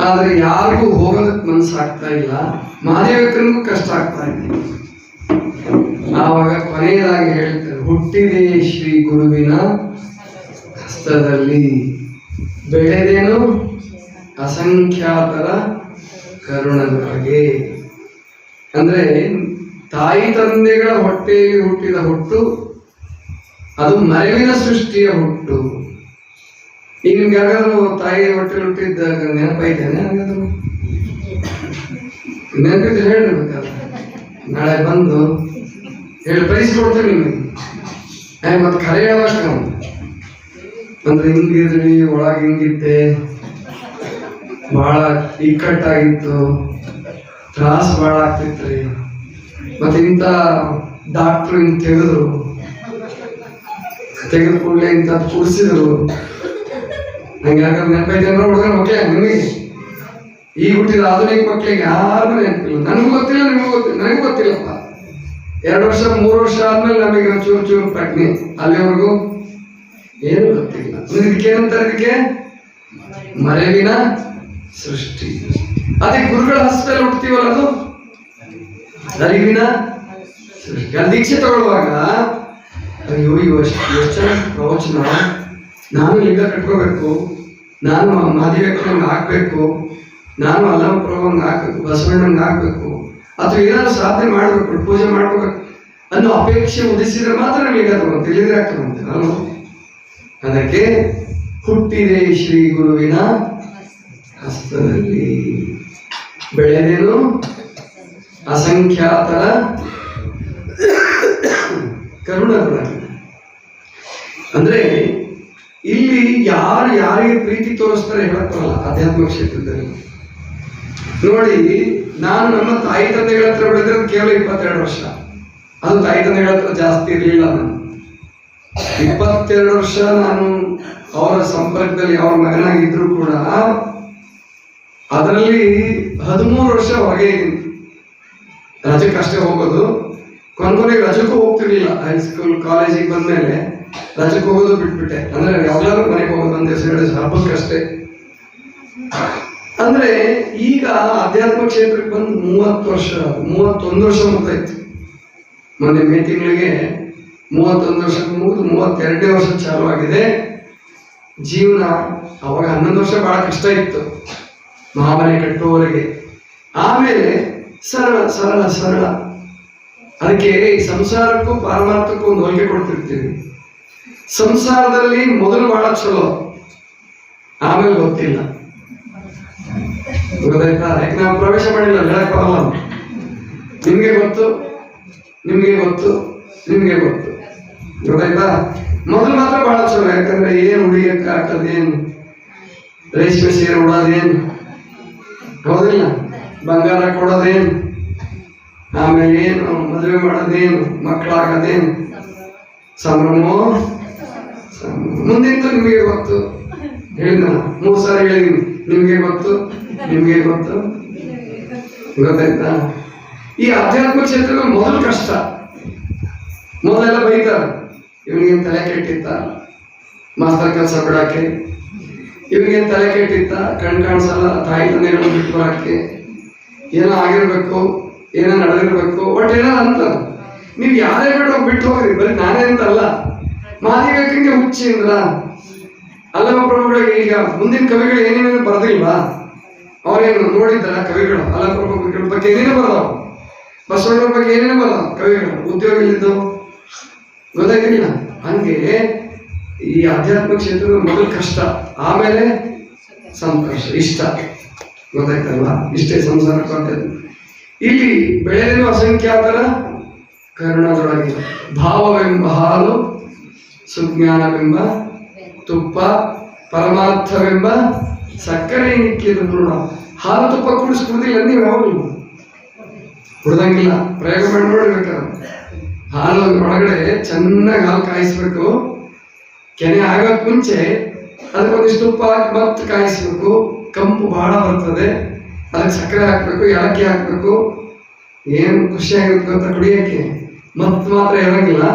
ಆದ್ರೆ ಯಾರಿಗೂ ಹೋಗೋದಕ್ಕೆ ಮನಸ್ಸಾಗ್ತಾ ಇಲ್ಲ, ಮಹಾದೇವಕ್ಕನಿಗೂ ಕಷ್ಟ ಆಗ್ತಾ ಇದೆ. ಆವಾಗ ಕೊನೆಯದಾಗಿ ಹೇಳ್ತಾರೆ, ಹುಟ್ಟಿದೆ ಶ್ರೀ ಗುರುವಿನ ಹಸ್ತದಲ್ಲಿ, ಬೆಳೆದೇನು ಅಸಂಖ್ಯಾತರ ಕರುಣದೊಳಗೆ. ಅಂದ್ರೆ ತಾಯಿ ತಂದೆಗಳ ಹೊಟ್ಟೆಯಲ್ಲಿ ಹುಟ್ಟಿದ ಹುಟ್ಟು ಅದು ಮರೆವಿನ ಸೃಷ್ಟಿಯ ಹುಟ್ಟು. ಈಗ ನಿಮ್ಗೆ ಯಾರಾದ್ರೂ ತಾಯಿ ಹೊಟ್ಟೆಲಿ ಹುಟ್ಟಿದ್ದ ನೆನಪೈತೇನೆ? ಹಾಗಾದ್ರು ನೆನಪಿದ್ರೆ ಹೇಳಿರ್ಬೇಕಲ್ಲ, ನಾಳೆ ಬಂದು ಹೇಳಿ ಪ್ರೈಸ್ ಕೊಡ್ತೇನೆ ನಿಮಗೆ. ಮತ್ತೆ ಖರೆ ಹೇಳ್ಬೇಕು ಅಂದ್ರೆ ಹಿಂಗಿದ್ರಿ, ಒಳಗೆ ಹಿಂಗಿದ್ದೆ, ಬಹಳ ಇಕ್ಕಟ್ಟಾಗಿತ್ತು, ತ್ರಾಸ ಬಹಳ ಆಗ್ತಿತ್ರಿ, ಮತ್ತೆ ಇಂಥ ಡಾಕ್ಟ್ರು ಹಿಂಗ್ ತೆಗೆದು ಕೂಡಲೇ ಇಂಥ ಕುಡಿಸಿದ್ರು. ನಂಗೆ ಯಾಕಂದ್ರೆ ನೆನಪೈತೆ ಅಂದ್ರೆ ಹುಡುಗನ ಮಕ್ಕಳೇ ನಿಮಗೆ, ಈಗ ಹುಟ್ಟಿದ ಆಧುನಿಕ ಮಕ್ಕಳಿಗೆ ಯಾರಿಗೂ ನೆನಪಿಲ್ಲ. ನನಗೂ ಗೊತ್ತಿಲ್ಲ, ನಿಮಗೂ ಗೊತ್ತಿಲ್ಲ, ನನಗೂ ಗೊತ್ತಿಲ್ಲಪ್ಪ. 2 ವರ್ಷ 3 ವರ್ಷ ಆದ್ಮೇಲೆ ನಮಗೆ ಚೂರು ಚೂರು ಪ್ರಜ್ಞೆ, ಅಲ್ಲಿವರೆಗೂ ಏನು ಗೊತ್ತಿಲ್ಲ. ಇದಕ್ಕೇನಂತಾರೆ? ಇದಕ್ಕೆ ಮರೆವಿನ ಸೃಷ್ಟಿ. ಅದೇ ಗುರುಗಳ ಹಸ್ತದಲ್ಲಿ ಹುಡ್ತೀವಲ್ಲ, ಅದು ಅರಿವಿನ ಸೃಷ್ಟಿ. ಅಲ್ಲಿ ದೀಕ್ಷೆ ತಗೊಳ್ಳುವಾಗ ಅಯ್ಯೋ ಎಷ್ಟು ಚೆನ್ನಾಗಿ ಪ್ರವಚನ, ನಾನು ಲಿಂಗ ಕಟ್ಕೋಬೇಕು, ನಾನು ಮಹಾದೇವಕ್ಕನಂಗೆ ಹಾಕ್ಬೇಕು, ನಾನು ಅಲ್ಲಮ ಪ್ರಭುವಂಗೆ ಹಾಕ್ಬೇಕು, ಬಸವಣ್ಣಂಗೆ ಹಾಕ್ಬೇಕು, ಅಥವಾ ಏನಾದ್ರು ಸಾಧನೆ ಮಾಡಬೇಕು, ಪೂಜೆ ಮಾಡ್ಕೋಬೇಕು ಅನ್ನೋ ಅಪೇಕ್ಷೆ ಉದಿಸಿದ್ರೆ ಮಾತ್ರ ಲಿಂಗ ತಗೊಂತ, ಇಲ್ಲಿದ್ರೆ ಆಗ್ತದಂತೆ ನಾನು. ಅದಕ್ಕೆ ಹುಟ್ಟಿದೆ ಶ್ರೀ ಗುರುವಿನ ಹಸ್ತದಲ್ಲಿ, ಬೆಳೆದೇನು ಅಸಂಖ್ಯಾತರ ಕರುಣದೊಳಗೆ. ಅಂದ್ರೆ ಇಲ್ಲಿ ಯಾರು ಯಾರಿಗೆ ಪ್ರೀತಿ ತೋರಿಸ್ತಾರೆ ಹೇಳಕ್ಕಲ್ಲ. ಆಧ್ಯಾತ್ಮಿಕ ಕ್ಷೇತ್ರದಲ್ಲಿ ನೋಡಿ, ನಾನು ನಮ್ಮ ತಾಯಿ ತಂದೆಗಳ ಹತ್ರ ಬೆಳೆದ್ರೆ ಕೇವಲ 22 ವರ್ಷ. ಅದು ತಾಯಿ ತಂದೆಗಳ ಹತ್ರ ಜಾಸ್ತಿ ಇರಲಿಲ್ಲ. ನಾನು 22 ವರ್ಷ ನಾನು ಅವರ ಸಂಪರ್ಕದಲ್ಲಿ ಅವ್ರ ಮಗನಾಗಿದ್ರು ಕೂಡ ಅದರಲ್ಲಿ 13 ವರ್ಷ ಹೊರಗೆ ಇದ್ದೀನಿ. ರಜಕ್ಕೆ ಅಷ್ಟೇ ಹೋಗೋದು, ಕೊನೆಗೆ ರಜಕ್ಕೂ ಹೋಗ್ತಿರ್ಲಿಲ್ಲ. ಹೈಸ್ಕೂಲ್ ಕಾಲೇಜಿಗೆ ಬಂದ್ಮೇಲೆ ರಜಕ್ಕೆ ಹೋಗೋದು ಬಿಟ್ಬಿಟ್ಟೆ. ಅಂದ್ರೆ ಯಾವಾಗಲೂ ಮನೆಗೆ ಹೋಗೋದು, 1 ದಿವಸ 2 ದಿವಸ ಹಬ್ಬಕ್ಕಷ್ಟೇ. ಅಂದ್ರೆ ಈಗ ಅಧ್ಯಾತ್ಮ ಕ್ಷೇತ್ರಕ್ಕೆ ಬಂದು 30 ವರ್ಷ 31 ವರ್ಷ ಮುಗ್ದಾಯ್ತು. ಮೊನ್ನೆ ಮೇ ತಿಂಗಳಿಗೆ 31 ವರ್ಷ ಮುಗಿದು 32ನೇ ವರ್ಷ ಚಾಲು ಆಗಿದೆ ಜೀವನ. ಅವಾಗ 11 ವರ್ಷ ಬಹಳ ಕಷ್ಟ ಇತ್ತು ಮಹಾಮನೆ ಕಟ್ಟುವವರೆಗೆ. ಆಮೇಲೆ ಸರಳ ಸರಳ ಸರಳ. ಅದಕ್ಕೆ ಈ ಸಂಸಾರಕ್ಕೂ ಪಾರಮಾರ್ಥಕ್ಕೂ ಒಂದು ಹೋಲಿಕೆ ಕೊಡ್ತಿರ್ತೀವಿ. ಸಂಸಾರದಲ್ಲಿ ಮೊದಲು ಬಹಳ ಚಲೋ, ಆಮೇಲೆ ಗೊತ್ತಿಲ್ಲ. ಗೊತ್ತಾಯ್ತಾ? ಯಾಕೆ ನಾವು ಪ್ರವೇಶ ಮಾಡಿಲ್ಲ, ಹೇಳಕ್ಕಾಗಲ್ಲ. ನಿಮ್ಗೆ ಗೊತ್ತು, ನಿಮ್ಗೆ ಗೊತ್ತು, ನಿಮ್ಗೆ ಗೊತ್ತು. ಗೊತ್ತಾಯ್ತಾ? ಮೊದಲು ಮಾತ್ರ ಬಹಳ ಚಲೋ. ಯಾಕಂದ್ರೆ ಏನ್ ಹುಡುಗಕ್ಕೆ ಹಾಕೋದೇನು, ರೇಷ್ಮೆ ಸೀರೆ ಉಡೋದೇನು, ಹೌದಿಲ್ಲ, ಬಂಗಾರ ಕೊಡೋದೇನು, ಆಮೇಲೆ ಏನು ಮದುವೆ ಮಾಡೋದೇನು, ಮಕ್ಕಳಾಗೋದೇನು, ಸಂಭ್ರಮೋ ಮುಂದಿಂತು ನಿಮಗೆ ಗೊತ್ತು. ಹೇಳಿದ 3 ಸಾರಿ ಹೇಳಿದೀನಿ, ನಿಮ್ಗೆ ಗೊತ್ತು, ನಿಮ್ಗೆ ಗೊತ್ತು. ಗೊತ್ತಾಯ್ತಾ? ಈ ಆಧ್ಯಾತ್ಮ ಕ್ಷೇತ್ರದಲ್ಲಿ ಮೊದಲು ಕಷ್ಟ. ಮೊದಲೆಲ್ಲ ಬೈತಾರ, ಇವನಿಗೇನು ತಲೆ ಕೆಟ್ಟಿತ್ತ ಮಾಸ್ತರ್ ಕೆಲಸ ಬಿಡಾಕೆ, ಇವನಿಗೇನು ತಲೆ ಕೆಟ್ಟಿತ್ತ ಕಣ್ ಕಾಣಿಸಲ್ಲ ತಾಯಿ ತಂದೆಗಳನ್ನು ಬಿಟ್ಟು ಬರಾಕೆ, ಏನೋ ಆಗಿರ್ಬೇಕು, ಏನೋ ನಡೆದಿರ್ಬೇಕು, ಬಟ್ ಏನೋ ಅಂತ. ನೀವು ಯಾರೇ ಬಿಟ್ಟು ಹೋಗ್ರಿ, ಬರೀ ನಾನೇ ಅಂತಲ್ಲ. ಮಹಾದೇವಕ್ಕಂಗೆ ಹುಚ್ಚಿ ಅಂದ್ರ ಅಲ್ಲಮ ಪ್ರಭುಗಳಿಗೆ ಈಗ ಮುಂದಿನ ಕವಿಗಳು ಏನೇನೇನು ಬರೋದಿಲ್ವಾ? ಅವ್ರೇನು ನೋಡಿದ್ರ ಕವಿಗಳು? ಅಲ್ಲಮ ಪ್ರಭುಗಳ ಬಗ್ಗೆ ಏನೇನು ಬರೋದವು, ಬಸವಣ್ಣವ್ರ ಬಗ್ಗೆ ಏನೇನು ಬರೋದು ಕವಿಗಳು, ಉದ್ಯೋಗ ಇಲ್ಲಿದ್ದು. ಗೊತ್ತಾಯ್ತಿಲ್ಲ? ಹಂಗೆ ಈ ಆಧ್ಯಾತ್ಮಿಕ ಕ್ಷೇತ್ರದ ಮೊದಲು ಕಷ್ಟ, ಆಮೇಲೆ ಸಂತೋಷ, ಇಷ್ಟ. ಗೊತ್ತಾಯ್ತಲ್ವಾ? ಇಷ್ಟೇ ಸಂಸಾರಕ್ಕೆ. ಇಲ್ಲಿ ಬೆಳೆದೇನು ಅಸಂಖ್ಯಾತರ ಕರುಣದೊಳಗೆ, ಭಾವವೆಂಬ ಹಾಲು, ಸುಜ್ಞಾನವೆಂಬ ತುಪ್ಪ, ಪರಮಾರ್ಥವೆಂಬ ಸಕ್ಕರೆ ನಿಕ್ಕಿದ ನೋಡ. ಹಾಲು ತುಪ್ಪ ಕುಡಿಸ್ಕೊಡುದಿಲ್ಲ ನೀವು, ಯಾವಾಗಲೂ ಕುಡ್ದಂಗಿಲ್ಲ. ಪ್ರಯೋಗ ಮಾಡಿ ನೋಡ್ಬೇಕಾದ್ರೆ ಹಾಲು ಒಳಗಡೆ ಚೆನ್ನಾಗಿ ಹಾಲು ಕಾಯಿಸ್ಬೇಕು. ಕೆನೆ ಆಗೋಕ್ ಮುಂಚೆ ಅದಕ್ಕೊಂದಿಷ್ಟು ತುಪ್ಪ ಹಾಕಿ ಮತ್ತೆ ಕಾಯಿಸ್ಬೇಕು. ಕಂಪು ಬಹಳ ಬರ್ತದೆ, ಅದಕ್ಕೆ ಸಕ್ಕರೆ ಹಾಕ್ಬೇಕು, ಏಲಕ್ಕಿ ಹಾಕ್ಬೇಕು. ಏನು ಖುಷಿಯಾಗಿರುತ್ತೆ ಗೊತ್ತಾ ಕುಡಿಯಕ್ಕೆ. ಮತ್ತೆ ಮಾತ್ರ ಇರಂಗಿಲ್ಲ.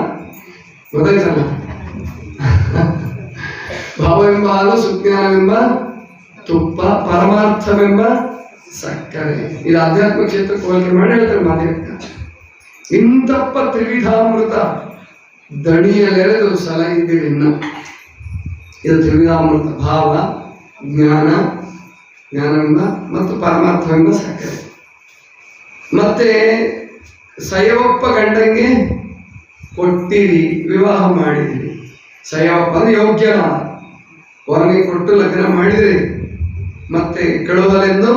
ಗೊತ್ತಾಯ್ತಲ್ಲ? ಜ್ಞಾನವೆಂಬ ಹಾಲು, ಸುಜ್ಞಾನವೆಂಬ ತುಪ್ಪ, ಪರಮಾರ್ಥವೆಂಬ ಸಕ್ಕರೆ. ಇದು ಆಧ್ಯಾತ್ಮ ಕ್ಷೇತ್ರಕ್ಕೆ ಹೋಲಿಕೆ ಮಾಡಿ ಹೇಳ್ತಾರೆ ಮಾದೇವಕ್ಕ. ಇಂತಪ್ಪ ತ್ರಿವಿಧಾಮೃತ ದಣಿಯಲೆರೆದು ಸಲಹಿದ್ದೀವಿ ಇನ್ನು. ಇದು ತ್ರಿವಿಧಾಮೃತ: ಭಾವ, ಜ್ಞಾನವೆಂಬ ಮತ್ತು ಪರಮಾರ್ಥವೆಂಬ ಸಕ್ಕರೆ. ಮತ್ತೆ ಸಯವಪ್ಪ ಗಂಡಂಗೆ ಕೊಟ್ಟಿರಿ, ವಿವಾಹ ಮಾಡಿದಿರಿ. ಸಯವಪ್ಪ ಅಂದ್ರೆ ಯೋಗ್ಯನ, ವರನಿಗೆ ಕೊಟ್ಟು ಲಗ್ನ ಮಾಡಿದಿರಿ. ಮತ್ತೆ ಕಳುಹಲೆಂದು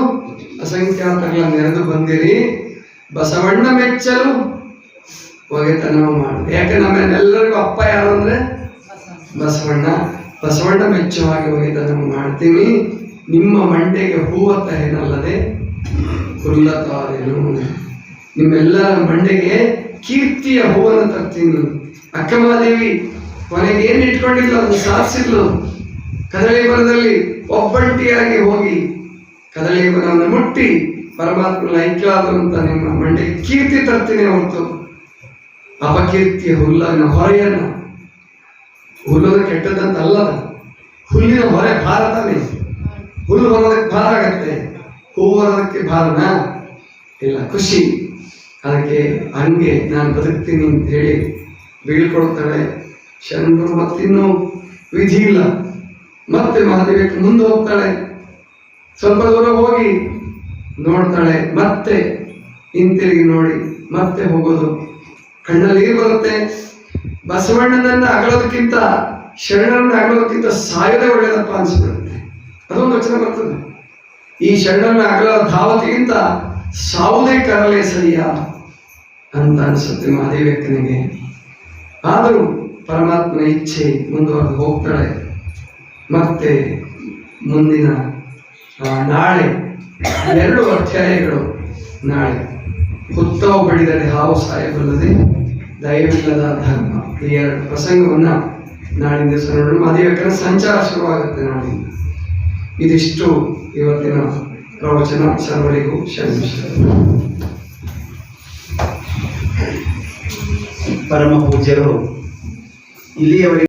ಅಸಂಖ್ಯಾತಗಳ ನೆರೆದು ಬಂದಿರಿ. ಬಸವಣ್ಣ ಮೆಚ್ಚಲು ಒಗೆತನ ಮಾಡಿ. ಯಾಕೆ ನಮ್ಮೆಲ್ಲರಿಗೂ ಅಪ್ಪ ಯಾರು ಅಂದ್ರೆ ಬಸವಣ್ಣ. ಬಸವಣ್ಣ ಮೆಚ್ಚುವ ಹಾಗೆ ಒಗೆತನ ಮಾಡ್ತೀನಿ. ನಿಮ್ಮ ಮಂಡೆಗೆ ಹೂವತ್ತ ಏನಲ್ಲದೆ ಹುಲ್ಲತಾರೇನು. ನಿಮ್ಮೆಲ್ಲರ ಮಂಡೆಗೆ ಕೀರ್ತಿಯ ಹೂವನ್ನು ತರ್ತೀನಿ. ಅಕ್ಕಮಹಾದೇವಿ ಕೊನೆಗೆ ಏನು ಇಟ್ಕೊಂಡಿಲ್ಲ, ಅದು ಸಾಧಿಸಿದ್ಲು. ಕದಳೀಬರದಲ್ಲಿ ಒಬ್ಬಂಟಿಯಾಗಿ ಹೋಗಿ ಕದಳೀಬರವನ್ನು ಮುಟ್ಟಿ ಪರಮಾತ್ಮನ ಐಕ್ಯವಾದರು ಅಂತ ನಿಮ್ಮ ಮಂಡೆಗೆ ಕೀರ್ತಿ ತರ್ತೀನಿ ಹೊರತು ಅಪಕೀರ್ತಿಯ ಹುಲ್ಲಿನ ಹೊರೆಯನ್ನ. ಹುಲ್ಲದ ಕೆಟ್ಟದಂತ ಅಲ್ಲದ, ಹುಲ್ಲಿನ ಹೊರೆ ಭಾರ ತಾನೆ. ಹುಲ್ಲು ಹೊರೋದಕ್ಕೆ ಭಾರ ಆಗತ್ತೆ, ಹೂವು ಹೊರೋದಕ್ಕೆ ಭಾರನ ಇಲ್ಲ. ಖುಷಿ ಅದಕ್ಕೆ ಹಂಗೆ ನಾನು ಬದುಕ್ತೀನಿ ಅಂತ ಹೇಳಿ ಬೀಳ್ಕೊಡ್ತಾಳೆ ಶರಣರು. ಮತ್ತಿನ್ನೂ ವಿಧಿ ಇಲ್ಲ. ಮತ್ತೆ ಮಹಾದೇವಕ್ಕೆ ಮುಂದೆ ಹೋಗ್ತಾಳೆ. ಸ್ವಲ್ಪ ದೂರ ಹೋಗಿ ನೋಡ್ತಾಳೆ, ಮತ್ತೆ ಹಿಂತಿರುಗಿ ನೋಡಿ ಮತ್ತೆ ಹೋಗೋದು. ಕಣ್ಣಲ್ಲಿ ನೀರು ಬರುತ್ತೆ. ಬಸವಣ್ಣನನ್ನ ಅಗಳೋದಕ್ಕಿಂತ, ಶರಣರನ್ನ ಅಗಳೋದಕ್ಕಿಂತ ಸಾಯೋದೇ ಒಳ್ಳೇದಪ್ಪ ಅನ್ಸ್ಬಿಡುತ್ತೆ. ಅದೊಂದು ವಚನ ಬರ್ತದೆ. ಈ ಶರಣರನ್ನ ಅಗಲೋ ಧಾವತಿಗಿಂತ ಸಾವುದೇ ಕರಲೇ ಸರಿಯ ಅಂತ ಅನ್ಸುತ್ತೆ ಮಹಾದೇವಕ್ಕನಿಗೆ. ಆದರೂ ಪರಮಾತ್ಮನ ಇಚ್ಛೆ ಮುಂದುವರೆದು ಹೋಗ್ತಾಳೆ. ಮತ್ತೆ ಮುಂದಿನ ನಾಳೆ 2 ಅಧ್ಯಾಯಗಳು. ನಾಳೆ ಹುತ್ತವು ಬಡಿದರೆ ಹಾವು ಸಾಯಬಲ್ಲದೆ, ದಯವಿಲ್ಲದ ಧರ್ಮ. ಈ 2 ಪ್ರಸಂಗವನ್ನ ನಾಳಿನ ದಿವಸ ನೋಡೋಣ. ಮಹಾದೇವಕ್ಕನ ಸಂಚಾರ ಶುರುವಾಗುತ್ತೆ ನಾಳಿಂದ. ಇದಿಷ್ಟು ಇವತ್ತಿನ ಪ್ರವಚನ. ಸರ್ವರಿಗೂ ಶರಣ. ಪರಮ ಪೂಜ್ಯರು ಇಲ್ಲಿಯವರೆಗೆ